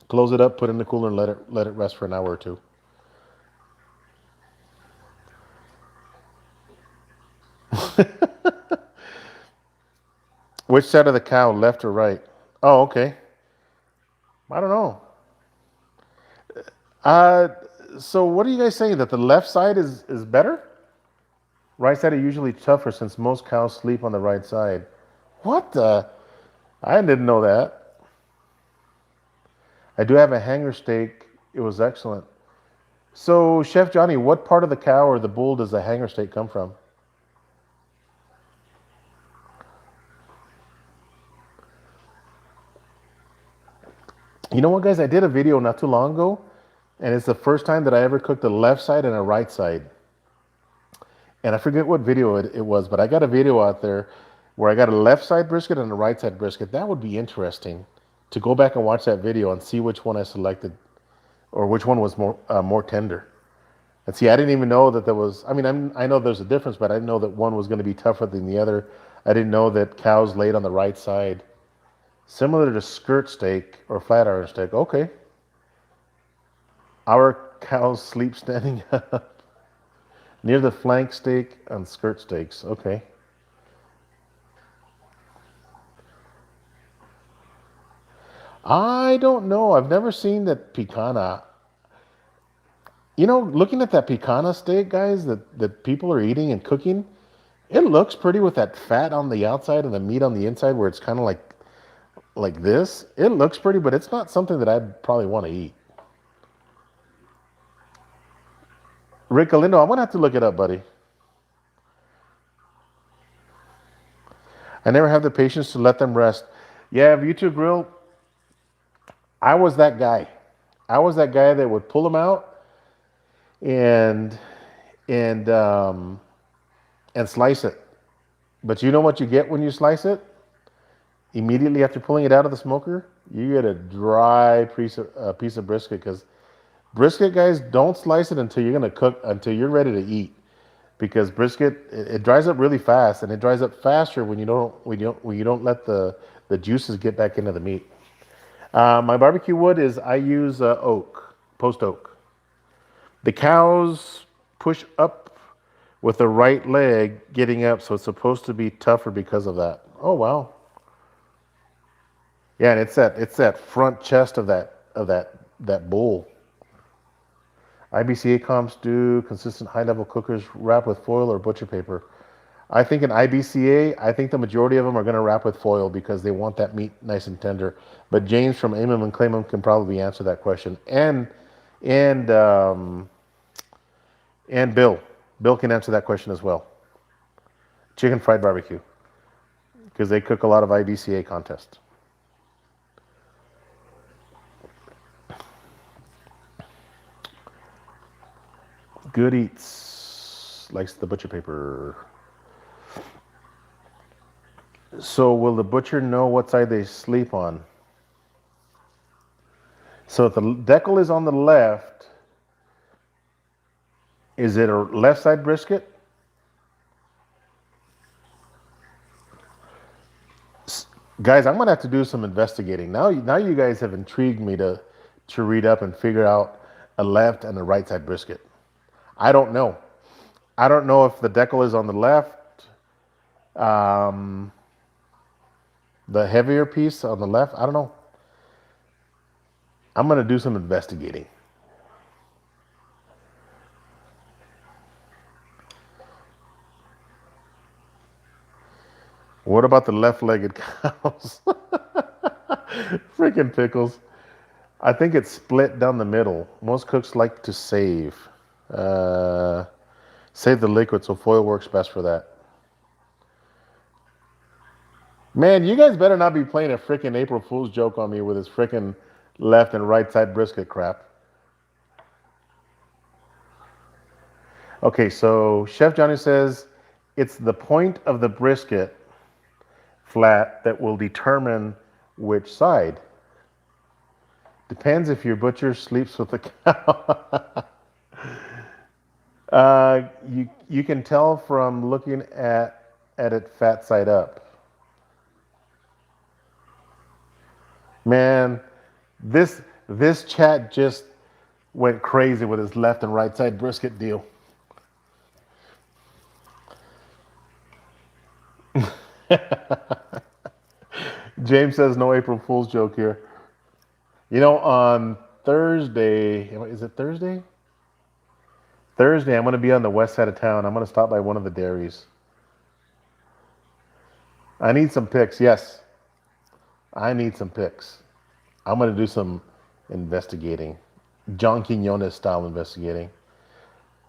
Close it up, put it in the cooler, and let it rest for an hour or two. Which side of the cow, left or right? Oh, okay. I don't know. Uh, so what are you guys saying? That the left side is better? Right side are usually tougher since most cows sleep on the right side. What the? I didn't know that. I do have a hanger steak. It was excellent. So, Chef Johnny, what part of the cow or the bull does the hanger steak come from? You know what, guys? I did a video not too long ago, and it's the first time that I ever cooked a left side and a right side. And I forget what video it was, but I got a video out there where I got a left side brisket and a right side brisket. That would be interesting to go back and watch that video and see which one I selected or which one was more tender. And see, I didn't even know that there was. I mean, I know there's a difference, but I didn't know that one was going to be tougher than the other. I didn't know that cows laid on the right side. Similar to skirt steak or flat iron steak. Okay. Our cows sleep standing up near the flank steak on skirt steaks. Okay. I don't know. I've never seen that picana. Looking at that picana steak, guys, that people are eating and cooking, it looks pretty with that fat on the outside and the meat on the inside where it's kind of like this. It looks pretty, but it's not something that I'd probably want to eat. Rick Galindo, I'm gonna have to look it up, buddy. I never have the patience to let them rest. Yeah, V2 Grill, I was that guy. I was that guy that would pull them out and and um, and slice it. But you know what you get when you slice it? Immediately after pulling it out of the smoker, you get a dry piece of brisket. Because brisket, guys, don't slice it until you're gonna cook, until you're ready to eat. Because brisket, it dries up really fast, and it dries up faster when you don't let the juices get back into the meat. My barbecue wood is, I use oak, post oak. The cows push up with the right leg getting up, so it's supposed to be tougher because of that. Oh wow. Yeah, and it's that front chest of that bull. IBCA comps do consistent high level cookers wrap with foil or butcher paper. I think in IBCA, I think the majority of them are going to wrap with foil because they want that meat nice and tender. But James from Amon and Claymon can probably answer that question, and and Bill can answer that question as well. Chicken fried barbecue, because they cook a lot of IBCA contests. Good Eats likes the butcher paper. So will the butcher know what side they sleep on? So if the decal is on the left, is it a left side brisket? Guys, I'm gonna have to do some investigating. Now you guys have intrigued me to read up and figure out a left and a right side brisket. I don't know. I don't know if the decal is on the left, um, the heavier piece on the left. I don't know. I'm gonna do some investigating. What about the left-legged cows? Freaking pickles. I think it's split down the middle. Most cooks like to uh, save the liquid, so foil works best for that. Man, you guys better not be playing a freaking April Fool's joke on me with this freaking left and right side brisket crap. Okay, so Chef Johnny says it's the point of the brisket flat that will determine which side. Depends if your butcher sleeps with the cow. You can tell from looking at it fat side up. Man, this chat just went crazy with his left and right side brisket deal. James says no April Fool's joke here. On Thursday, is it Thursday? Thursday, I'm going to be on the west side of town. I'm going to stop by one of the dairies. I need some picks. Yes, I need some picks. I'm going to do some investigating. John Quinones style investigating.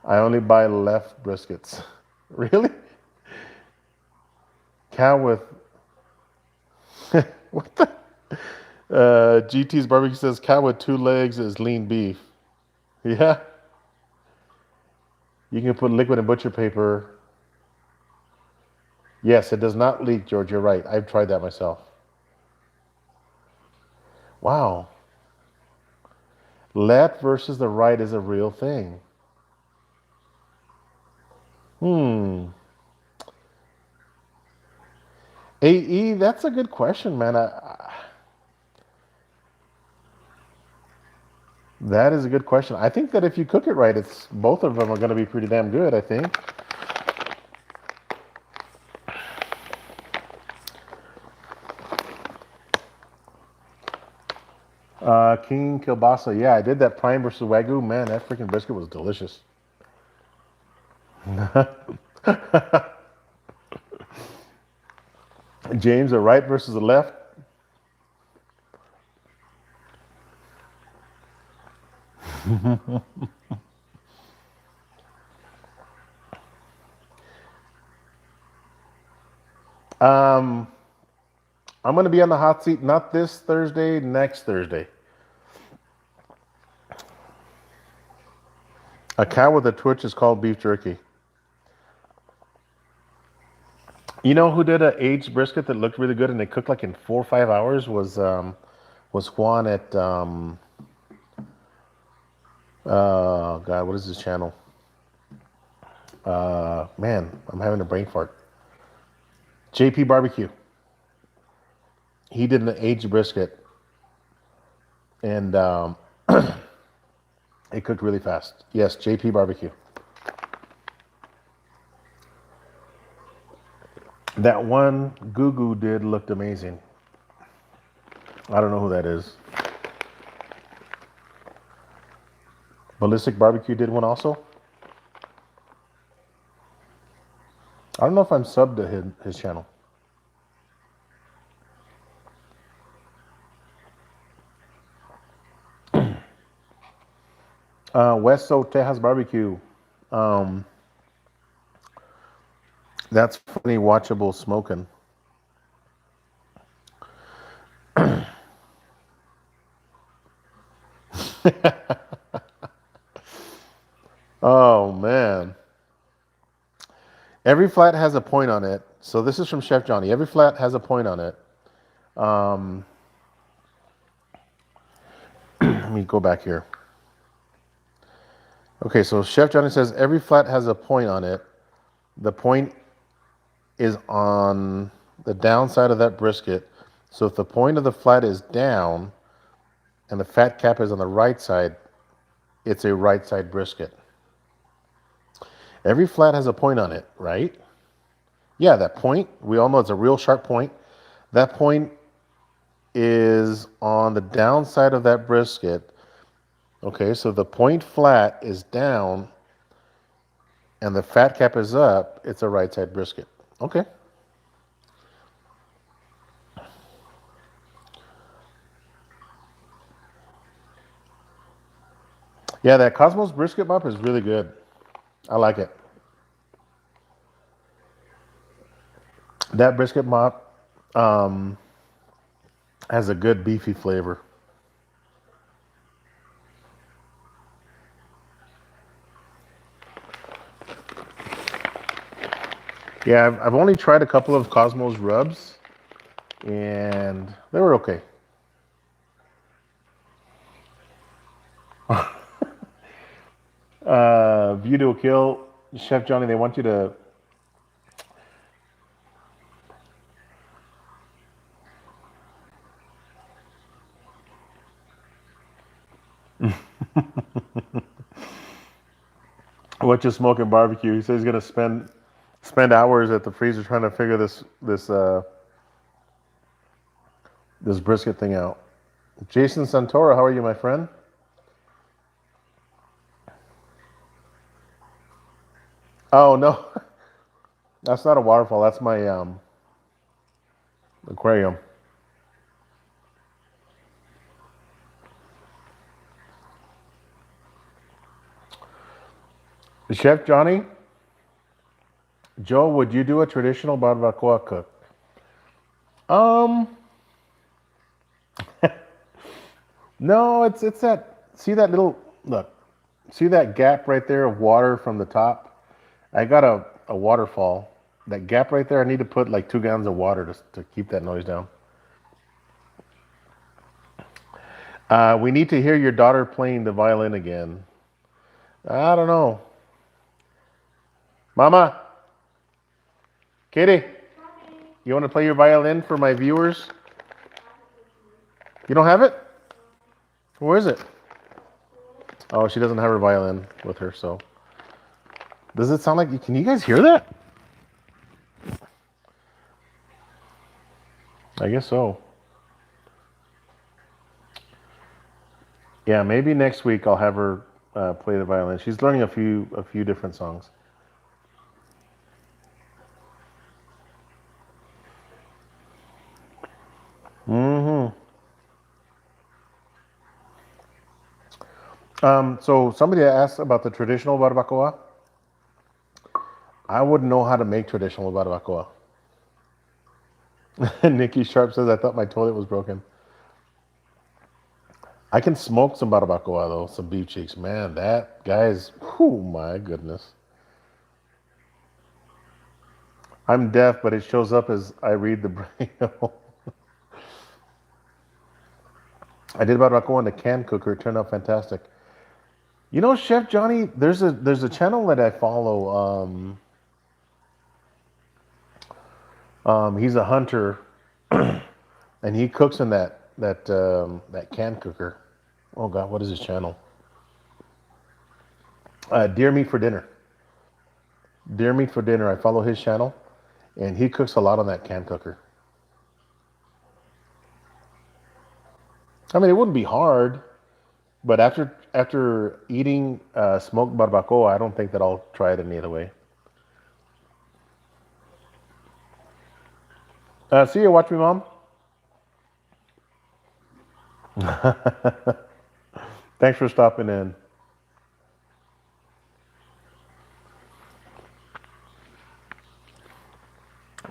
I only buy left briskets. Really? Cow with what the? GT's barbecue says cow with two legs is lean beef. Yeah. You can put liquid and butcher paper. Yes, it does not leak, George. You're right. I've tried that myself. Wow. Left versus the right is a real thing. AE, that's a good question, man. That is a good question. I think that if you cook it right, it's both of them are going to be pretty damn good, I think. King Kielbasa. Yeah, I did that prime versus Wagyu. Man, that freaking brisket was delicious. James, the right versus the left. I'm going to be on the hot seat not this Thursday, next Thursday. A cow with a twitch is called beef jerky. You know who did an aged brisket that looked really good and it cooked like in 4 or 5 hours was Juan at God, what is his channel? Man, I'm having a brain fart. JP Barbecue. He did an aged brisket and it cooked really fast. Yes, JP Barbecue. That one Gugu did looked amazing. I don't know who that is. Ballistic Barbecue did one also. I don't know if I'm subbed to his channel. West So Tejas Barbecue. That's funny, watchable smoking. Oh man. Every flat has a point on it. So this is from Chef Johnny. Every flat has a point on it. Let me go back here. Okay, so Chef Johnny says every flat has a point on it. The point is on the downside of that brisket. So if the point of the flat is down and the fat cap is on the right side, it's a right side brisket. Every flat has a point on it, right? Yeah, that point, we all know it's a real sharp point. That point is on the downside of that brisket. Okay, so the point flat is down and the fat cap is up, it's a right side brisket. Okay. Yeah, that Cosmos brisket mop is really good. I like it. That brisket mop has a good beefy flavor. Yeah, I've only tried a couple of Cosmos rubs, and they were okay. View to a Kill, Chef Johnny, they want you to... What you smoking barbecue? He says he's gonna spend hours at the freezer trying to figure this brisket thing out. Jason Santoro, how are you, my friend? Oh no, that's not a waterfall. That's my aquarium. Chef Johnny, Joe, would you do a traditional barbacoa cook? Um, no, it's that. See that little look. See that gap right there of water from the top? I got a waterfall. That gap right there, I need to put like 2 gallons of water to keep that noise down. We need to hear your daughter playing the violin again. I don't know. Mama, Katie, you want to play your violin for my viewers? You don't have it? Where is it? Oh, she doesn't have her violin with her, so. Does it sound like, can you guys hear that? I guess so. Yeah, maybe next week I'll have her play the violin. She's learning a few different songs. Mm-hmm. So somebody asked about the traditional barbacoa. I wouldn't know how to make traditional barbacoa. Nikki Sharp says, I thought my toilet was broken. I can smoke some barbacoa though, some beef cheeks. Man, that, guys, oh my goodness. I'm deaf, but it shows up as I read the braille. I did barbacoa in the can cooker. It turned out fantastic. You know, Chef Johnny, there's a channel that I follow. He's a hunter, and he cooks in that can cooker. Oh God, what is his channel? Deer Meat for Dinner. Deer Meat for Dinner. I follow his channel, and he cooks a lot on that can cooker. I mean, it wouldn't be hard, but after eating smoked barbacoa, I don't think that I'll try it any other way. See you. Watch me, Mom. Thanks for stopping in.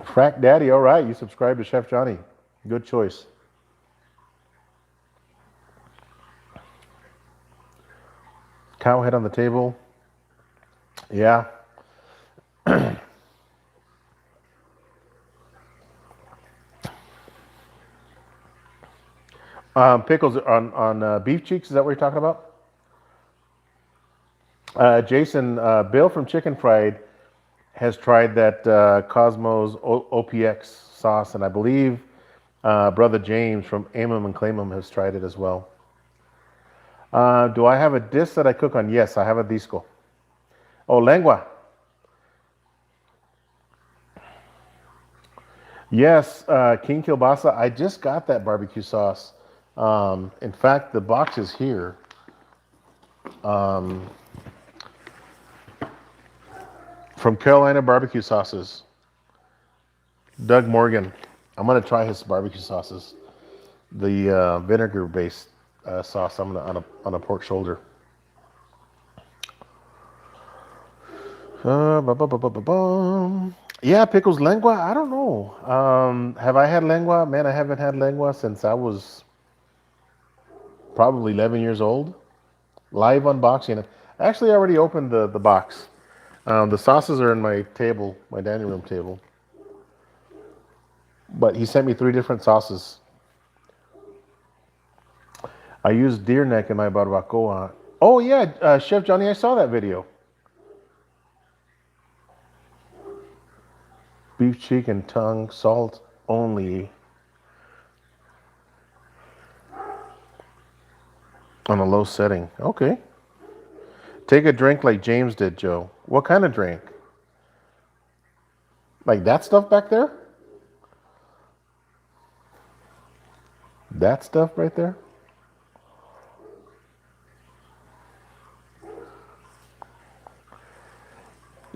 Frack Daddy, all right. You subscribe to Chef Johnny. Good choice. Cow head on the table. Yeah. Pickles on beef cheeks. Is that what you're talking about? Jason, Bill from Chicken Fried has tried that Cosmos OPX sauce, and I believe Brother James from Aim'em and Claim'em has tried it as well. Do I have a dish that I cook on? Yes, I have a disco. Oh, lengua. Yes, King Kielbasa. I just got that barbecue sauce. In fact, the box is here. From Carolina Barbecue Sauces. Doug Morgan. I'm gonna try his barbecue sauces. The vinegar-based sauce. I'm gonna on a pork shoulder. Yeah, pickles lengua. I don't know. Have I had lengua? Man, I haven't had lengua since I was probably 11 years old. Live unboxing. I actually already opened the box. The sauces are in my table, my dining room table. But he sent me 3 different sauces. I used deer neck in my barbacoa. Oh yeah, Chef Johnny, I saw that video. Beef cheek and tongue, salt only. On a low setting. Okay. Take a drink like James did, Joe. What kind of drink? Like that stuff back there? That stuff right there?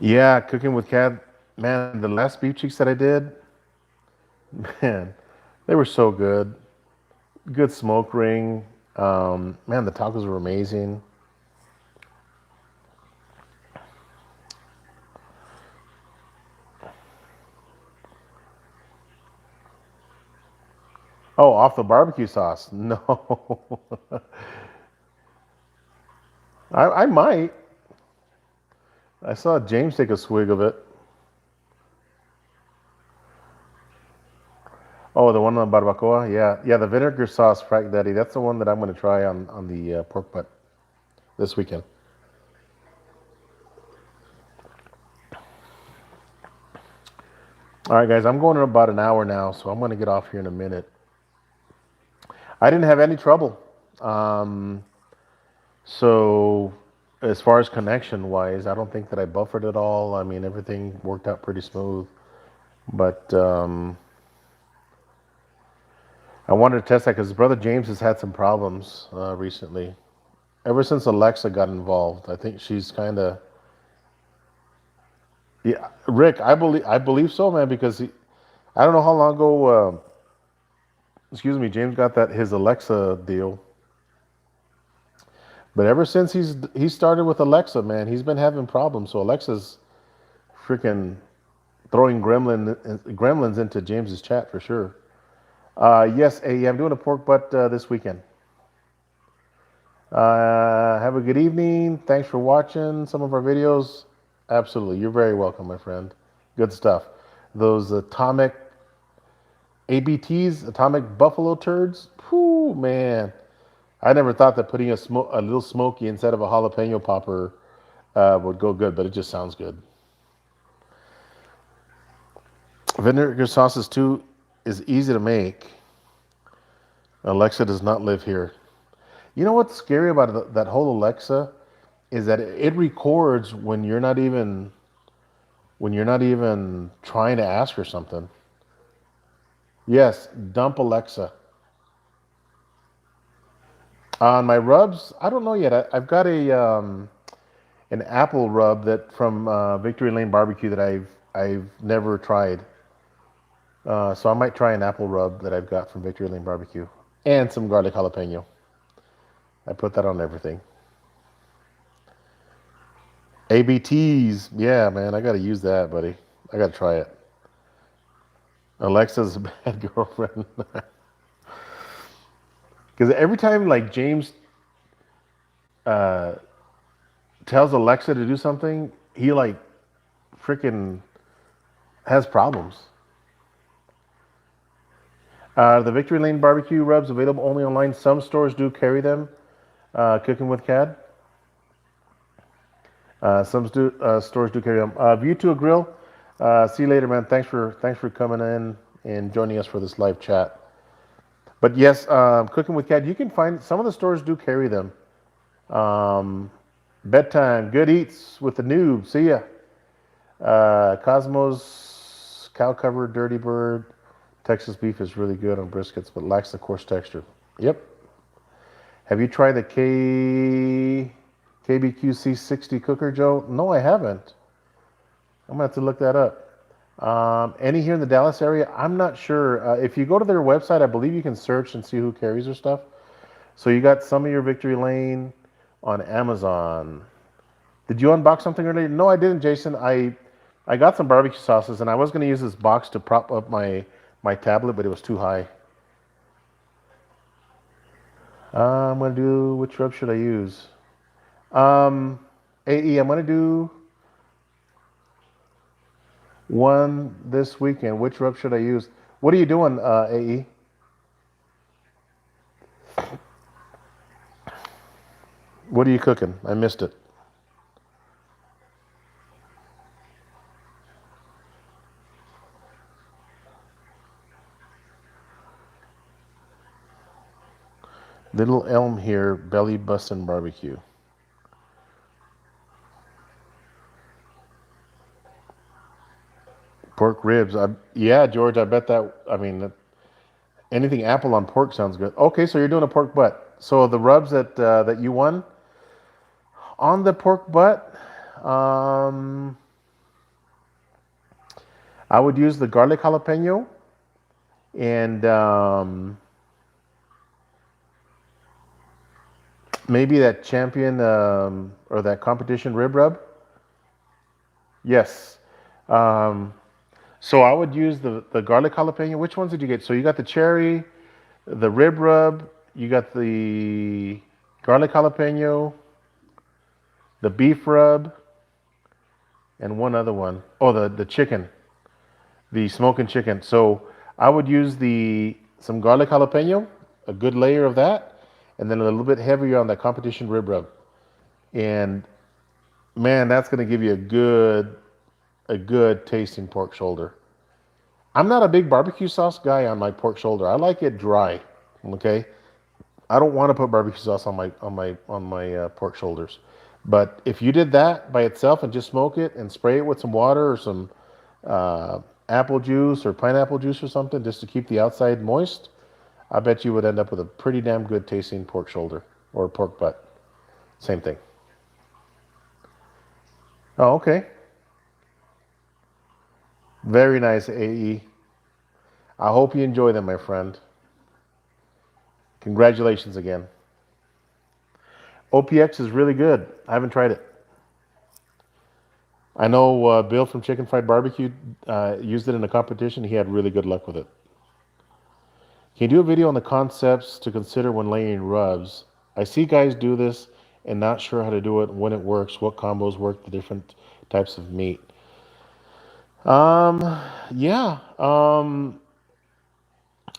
Yeah, cooking with Cat. Man, the last beef cheeks that I did, man, they were so good. Good smoke ring. Man, the tacos were amazing. Oh, off the barbecue sauce? No. I might. I saw James take a swig of it. Oh, the one on barbacoa? Yeah. Yeah, the vinegar sauce, Frack Daddy. That's the one that I'm going to try on the pork butt this weekend. All right, guys, I'm going in about an hour now, so I'm going to get off here in a minute. I didn't have any trouble. So as far as connection wise, I don't think that I buffered at all. I mean, everything worked out pretty smooth. But I wanted to test that because brother James has had some problems recently. Ever since Alexa got involved, I think she's kind of yeah. Rick, I believe so, man. Because I don't know how long ago. Excuse me, James got that his Alexa deal, but ever since he started with Alexa, man, he's been having problems. So Alexa's freaking throwing gremlins into James's chat for sure. Yes, I'm doing a pork butt this weekend. Have a good evening. Thanks for watching some of our videos. Absolutely, you're very welcome, my friend. Good stuff. Those atomic ABTs, atomic buffalo turds. Whew, man. I never thought that putting a little smoky instead of a jalapeno popper would go good, but it just sounds good. Vinegar sauces too is easy to make. Alexa does not live here. You know what's scary about that whole Alexa is that it records when you're not even trying to ask her something. Yes, dump Alexa. On my rubs, I don't know yet. I've got an apple rub that from Victory Lane Barbecue that I've never tried. So I might try an apple rub that I've got from Victory Lane Barbecue and some garlic jalapeno. I put that on everything. ABTs, yeah, man, I gotta use that, buddy. I gotta try it. Alexa's a bad girlfriend. Because every time like James uh, tells Alexa to do something, he like freaking has problems. The Victory Lane Barbecue rubs available only online. Some stores do carry them. Cooking with Cad. Stores do carry them. View to a grill. See you later, man. Thanks for coming in and joining us for this live chat. But yes, Cooking with Cad. You can find some of the stores do carry them. Bedtime. Good eats with the noob. See ya. Cosmos. Cow cover. Dirty bird. Texas beef is really good on briskets, but lacks the coarse texture. Yep. Have you tried the KBQ C60 cooker, Joe? No, I haven't. I'm gonna have to look that up. Any here in the Dallas area? I'm not sure. If you go to their website, I believe you can search and see who carries their stuff. So you got some of your Victory Lane on Amazon. Did you unbox something earlier? No, I didn't, Jason. I got some barbecue sauces, and I was gonna use this box to prop up my tablet, but it was too high. I'm gonna do, which rub should I use? AE, I'm gonna do one this weekend. Which rub should I use? What are you doing, AE? What are you cooking? I missed it. Little Elm here, belly bustin' barbecue. Pork ribs. Yeah, George, I bet that, I mean, anything apple on pork sounds good. Okay, so you're doing a pork butt. So the rubs that you won on the pork butt, I would use the garlic jalapeno and maybe that champion or that competition rib rub. Yes. So I would use the garlic jalapeno. Which ones did you get? So you got the cherry, the rib rub, you got the garlic jalapeno, the beef rub, and one other one. Oh, the chicken, the smoking chicken. So I would use some garlic jalapeno, a good layer of that, and then a little bit heavier on that competition rib rub. And man, that's gonna give you a good tasting pork shoulder. I'm not a big barbecue sauce guy on my pork shoulder. I like it dry. Okay. I don't want to put barbecue sauce on my pork shoulders. But if you did that by itself and just smoke it and spray it with some water or some uh, apple juice or pineapple juice or something just to keep the outside moist, I bet you would end up with a pretty damn good tasting pork shoulder or pork butt. Same thing. Oh, okay. Very nice, AE. I hope you enjoy them, my friend. Congratulations again. OPX is really good. I haven't tried it. I know Bill from Chicken Fried Barbecue used it in a competition. He had really good luck with it. Can you do a video on the concepts to consider when layering rubs? I see guys do this and not sure how to do it, when it works, what combos work, the different types of meat. Um, yeah,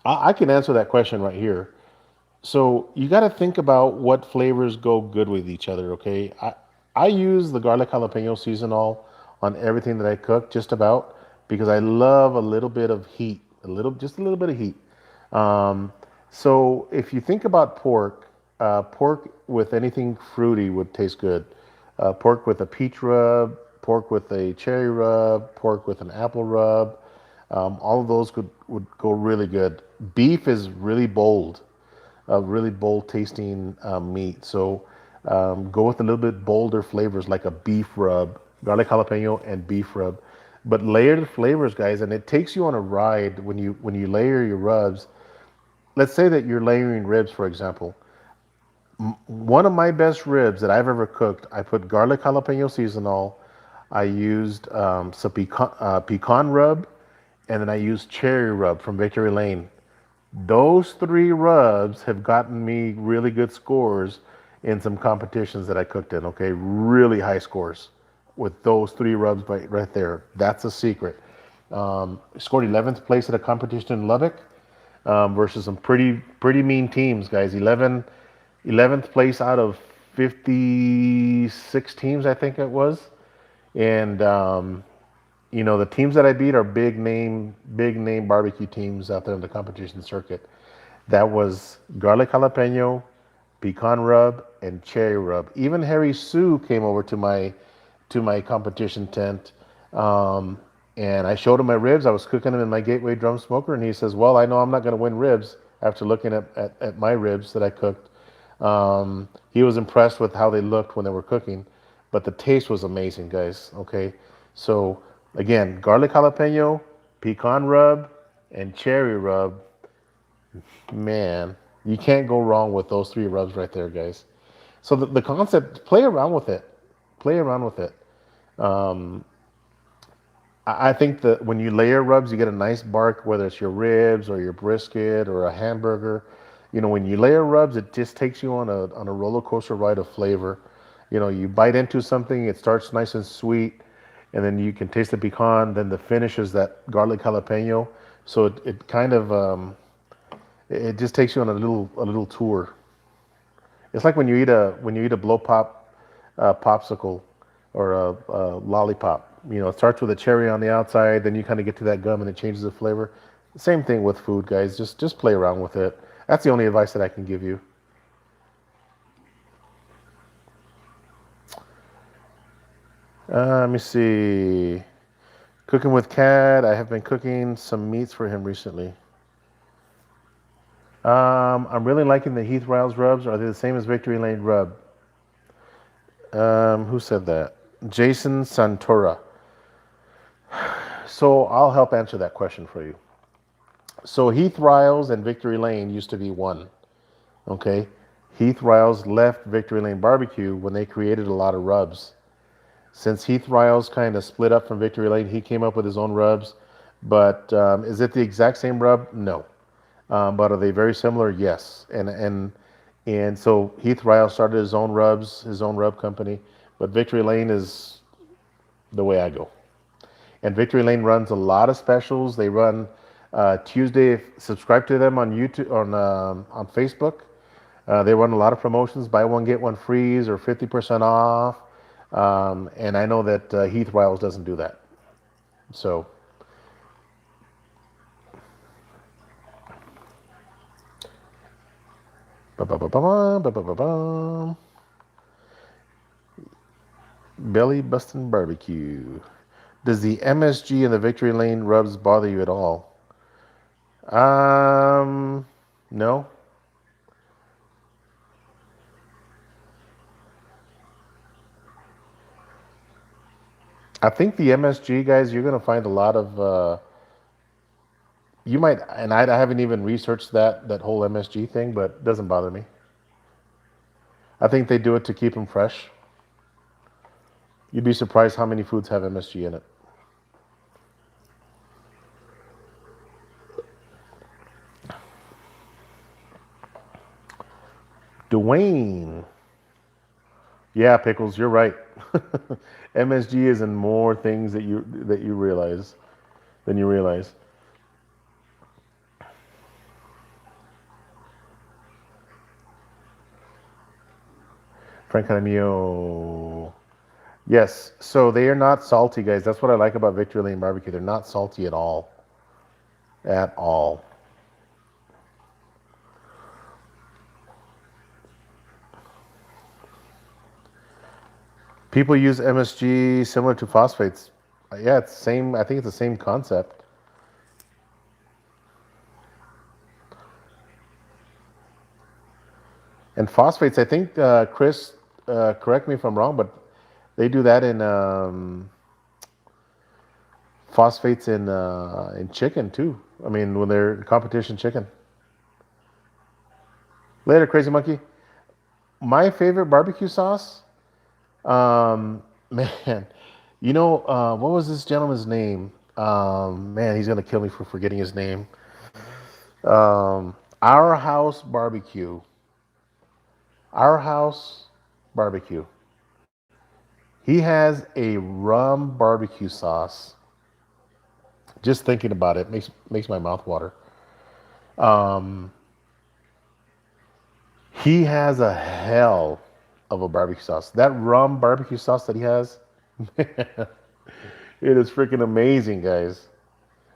I can answer that question right here. So you got to think about what flavors go good with each other. Okay, I use the garlic jalapeno seasonal on everything that I cook, just about, because I love a little bit of heat, just a little bit of heat. Um, so if you think about pork, pork with anything fruity would taste good. Pork with a peach rub, pork with a cherry rub, pork with an apple rub. All of those would go really good. Beef is really bold, a really bold tasting meat. So go with a little bit bolder flavors like a beef rub, garlic jalapeno and beef rub. But layered flavors, guys, and it takes you on a ride when you layer your rubs. Let's say that you're layering ribs, for example. One of my best ribs that I've ever cooked, I put garlic jalapeno seasonal. I used some pecan rub, and then I used cherry rub from Victory Lane. Those three rubs have gotten me really good scores in some competitions that I cooked in. Okay, really high scores with those three rubs right there. That's a secret. Scored 11th place at a competition in Lubbock versus some pretty mean teams, guys. 11th place out of 56 teams, I think it was. And the teams that I beat are big name barbecue teams out there in the competition circuit. That was garlic jalapeno, pecan rub, and cherry rub. Even Harry Sue came over to my competition tent, um, and I showed him my ribs. I was cooking them in my Gateway drum smoker, and he says, "Well, I know I'm not going to win ribs after looking at my ribs that I cooked." He was impressed with how they looked when they were cooking, but the taste was amazing, guys. Okay, so again, garlic jalapeno, pecan rub, and cherry rub. Man, you can't go wrong with those three rubs right there, guys. So the concept, play around with it. Play around with it. Um, I think that when you layer rubs, you get a nice bark, whether it's your ribs or your brisket or a hamburger. When you layer rubs, it just takes you on a roller coaster ride of flavor. You bite into something, it starts nice and sweet, and then you can taste the pecan. Then the finish is that garlic jalapeno. So it kind of it just takes you on a little tour. It's like when you eat a blow pop popsicle or a lollipop. It starts with a cherry on the outside, then you kind of get to that gum and it changes the flavor. Same thing with food, guys. Just play around with it. That's the only advice that I can give you. Let me see. Cooking with Cad. I have been cooking some meats for him recently. I'm really liking the Heath Ryles rubs. Are they the same as Victory Lane rub? Who said that? Jason Santora. So I'll help answer that question for you. So Heath Ryles and Victory Lane used to be one. Okay. Heath Ryles left Victory Lane Barbecue when they created a lot of rubs. Since Heath Ryles kind of split up from Victory Lane, he came up with his own rubs. But is it the exact same rub? No. But are they very similar? Yes. And so Heath Ryles started his own rubs, his own rub company. But Victory Lane is the way I go. And Victory Lane runs a lot of specials. They run Tuesday. Subscribe to them on YouTube, on Facebook. They run a lot of promotions: buy one get one frees or 50% off. And I know that Heath Ryles doesn't do that. So Ba-ba-ba-ba-bum, ba-ba-ba-bum. Belly busting barbecue. Does the MSG and the Victory Lane rubs bother you at all? No. I think the MSG guys, you're gonna find a lot of. You might, and I haven't even researched that whole MSG thing, but it doesn't bother me. I think they do it to keep them fresh. You'd be surprised how many foods have MSG in it. Dwayne. Yeah, pickles, you're right. MSG is in more things that you realize than you realize. Frank Caramillo. Yes, so they are not salty, guys. That's what I like about Victory Lane Barbecue. They're not salty at all. At all. People use MSG similar to phosphates. Yeah, it's same. I think it's the same concept. And phosphates, I think, Chris, correct me if I'm wrong, but they do that in phosphates in chicken too. I mean, when they're competition chicken. Later, crazy monkey. My favorite barbecue sauce, man, what was this gentleman's name? Man, he's gonna kill me for forgetting his name. Our House Barbecue. Our House Barbecue. He has a rum barbecue sauce. Just thinking about it makes my mouth water. Um, he has a hell of a barbecue sauce. That rum barbecue sauce that he has, man, it is freaking amazing, guys.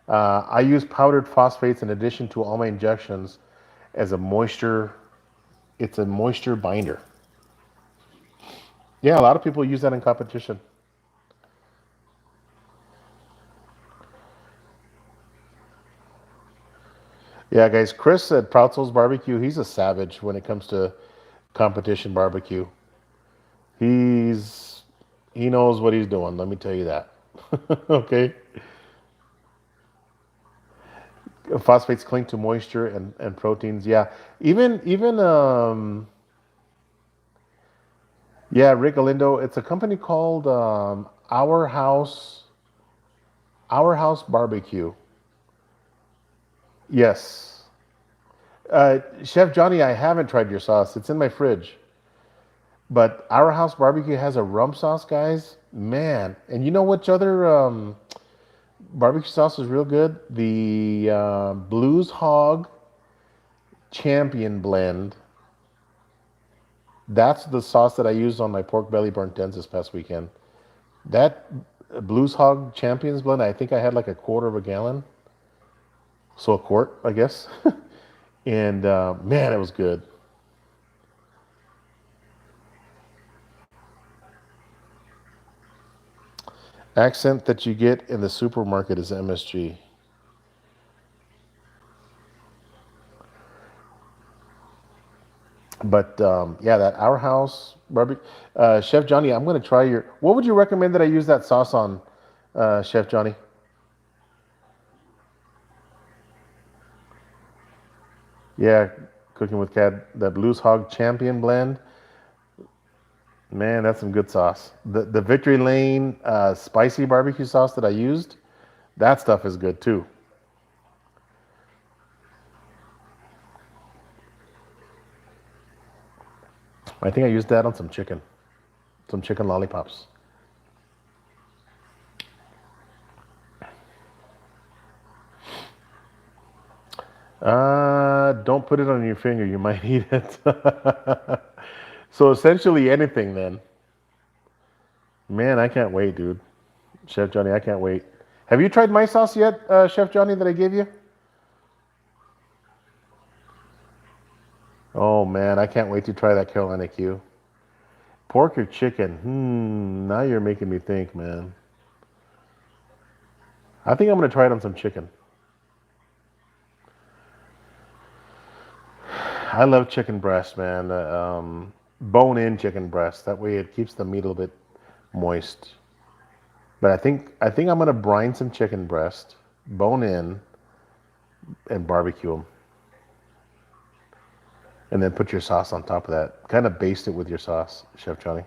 I use powdered phosphates in addition to all my injections as a moisture. It's a moisture binder. Yeah, a lot of people use that in competition. Yeah, guys, Chris at Proudsoul's Barbecue, he's a savage when it comes to competition barbecue. He's he knows what he's doing, let me tell you that. Okay. Phosphates cling to moisture and proteins. Yeah. Even yeah, Rick Alindo, it's a company called Our House Barbecue. Yes. Chef Johnny, I haven't tried your sauce. It's in my fridge. But Our House Barbecue has a rum sauce, guys. Man, and you know which other barbecue sauce is real good? The Blues Hog Champion Blend. That's the sauce that I used on my pork belly burnt ends this past weekend. That Blues Hog Champions Blend, I think I had like a quarter of a gallon. So a quart, I guess. And man, it was good. Accent that you get in the supermarket is MSG. But yeah, that Our House barbecue. Chef Johnny, I'm going to try your. What would you recommend that I use that sauce on, Chef Johnny? Yeah, cooking with cat. The Blues Hog Champion blend. Man, that's some good sauce. The Victory Lane spicy barbecue sauce that I used, that stuff is good too. I think I used that on some chicken lollipops. Don't put it on your finger. You might eat it. So essentially anything then. Man, I can't wait, dude. Chef Johnny, I can't wait. Have you tried my sauce yet, Chef Johnny, that I gave you? Oh man, I can't wait to try that Carolina Q. Pork or chicken? Now you're making me think, man. I think I'm gonna try it on some chicken. I love chicken breast, man. Bone-in chicken breast. That way it keeps the meat a little bit moist. But I think I'm gonna brine some chicken breast, bone in, and barbecue them, and then put your sauce on top of that. Kind of baste it with your sauce, Chef Johnny.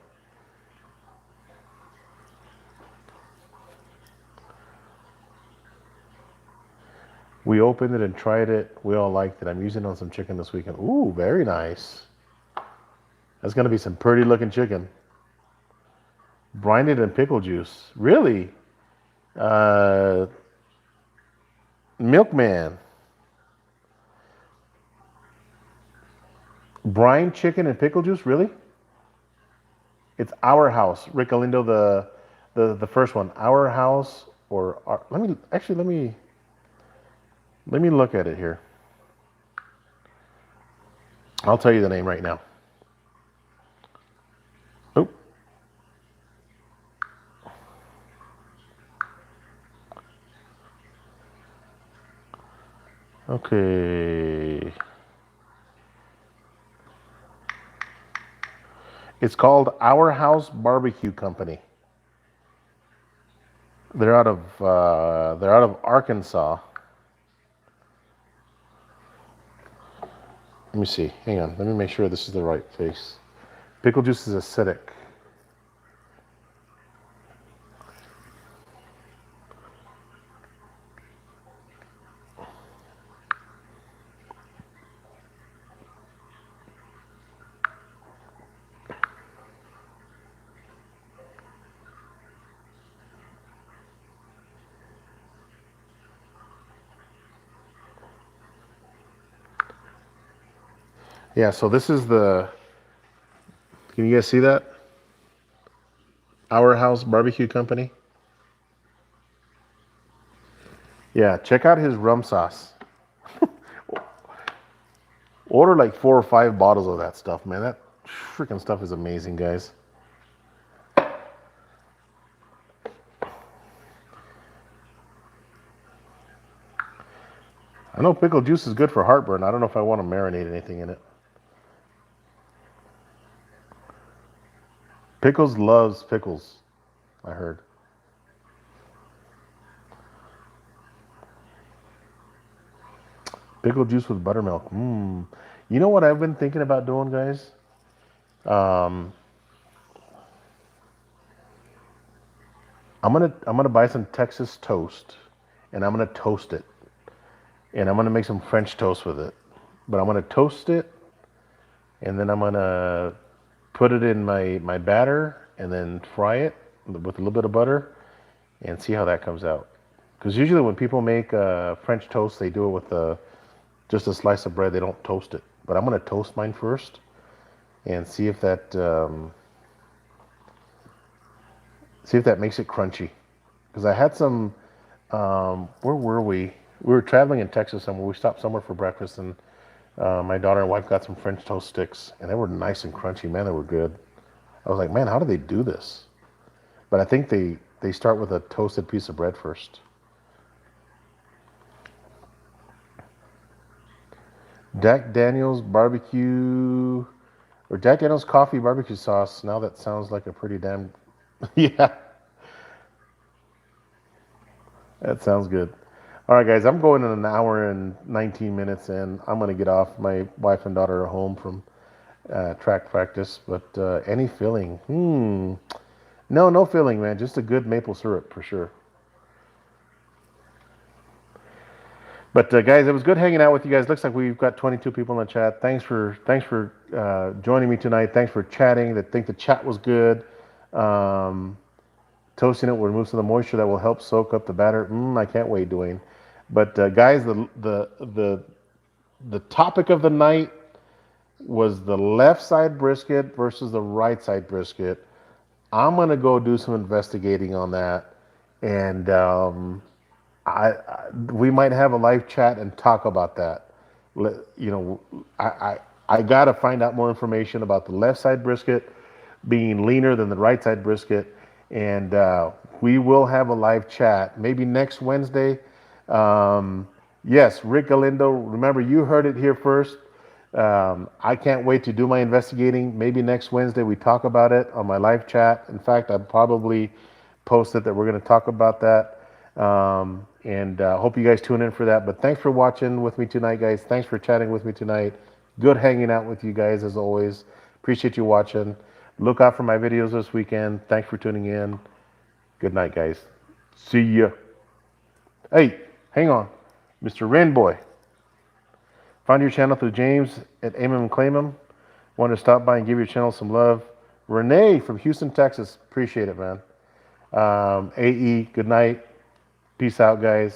We opened it and tried it. We all liked it. I'm using it on some chicken this weekend. Ooh, very nice. That's gonna be some pretty looking chicken. Brine it in pickle juice. Really? Uh, Milkman. Brine chicken and pickle juice? Really? It's Our House. Rick Galindo, the first one. Our House or let me look at it here. I'll tell you the name right now. Oh, okay. It's called Our House Barbecue Company. They're out of Arkansas. Let me see. Hang on. Let me make sure this is the right face. Pickle juice is acidic. Yeah, so this is the. Can you guys see that? Our House Barbecue Company. Yeah, check out his rum sauce. Order like 4 or 5 bottles of that stuff, man. That freaking stuff is amazing, guys. I know pickle juice is good for heartburn. I don't know if I want to marinate anything in it. Pickles loves pickles, I heard. Pickle juice with buttermilk. You know what I've been thinking about doing, guys? Um, I'm gonna buy some Texas toast, and I'm gonna toast it, and I'm gonna make some French toast with it. But I'm gonna toast it, and then I'm gonna put it in my batter, and then fry it with a little bit of butter, and see how that comes out. Because usually when people make French toast, they do it with just a slice of bread. They don't toast it. But I'm gonna toast mine first and see if that makes it crunchy. Because I had some. Where were we? We were traveling in Texas somewhere. We stopped somewhere for breakfast, and my daughter and wife got some French toast sticks, and they were nice and crunchy. Man, they were good. I was like, man, how do they do this? But I think they start with a toasted piece of bread first. Jack Daniels barbecue or Jack Daniels coffee barbecue sauce. Now that sounds like a pretty damn yeah. That sounds good. All right, guys, I'm going in an hour and 19 minutes, and I'm gonna get off. My wife and daughter are home from track practice, but any filling? No, no filling, man. Just a good maple syrup for sure. But guys, it was good hanging out with you guys. Looks like we've got 22 people in the chat. Thanks for joining me tonight. Thanks for chatting. I think the chat was good. Um, Toasting it will remove some of the moisture that will help soak up the batter. I can't wait, Dwayne. But guys, the topic of the night was the left side brisket versus the right side brisket. I'm gonna go do some investigating on that, and we might have a live chat and talk about that. You know, I got to find out more information about the left side brisket being leaner than the right side brisket. And we will have a live chat maybe next Wednesday. Um, yes, Rick Galindo, remember you heard it here first. I can't wait to do my investigating. Maybe next Wednesday we talk about it on my live chat. In fact, I probably posted that we're going to talk about that. And hope you guys tune in for that. But thanks for watching with me tonight, guys. Thanks for chatting with me tonight. Good hanging out with you guys as always. Appreciate you watching. Look out for my videos this weekend. Thanks for tuning in. Good night, guys. See ya. Hey, hang on. Mr. Rainboy. Found your channel through James at Aim 'em and Claim 'em. Wanted to stop by and give your channel some love. Renee from Houston, Texas. Appreciate it, man. AE, good night. Peace out, guys.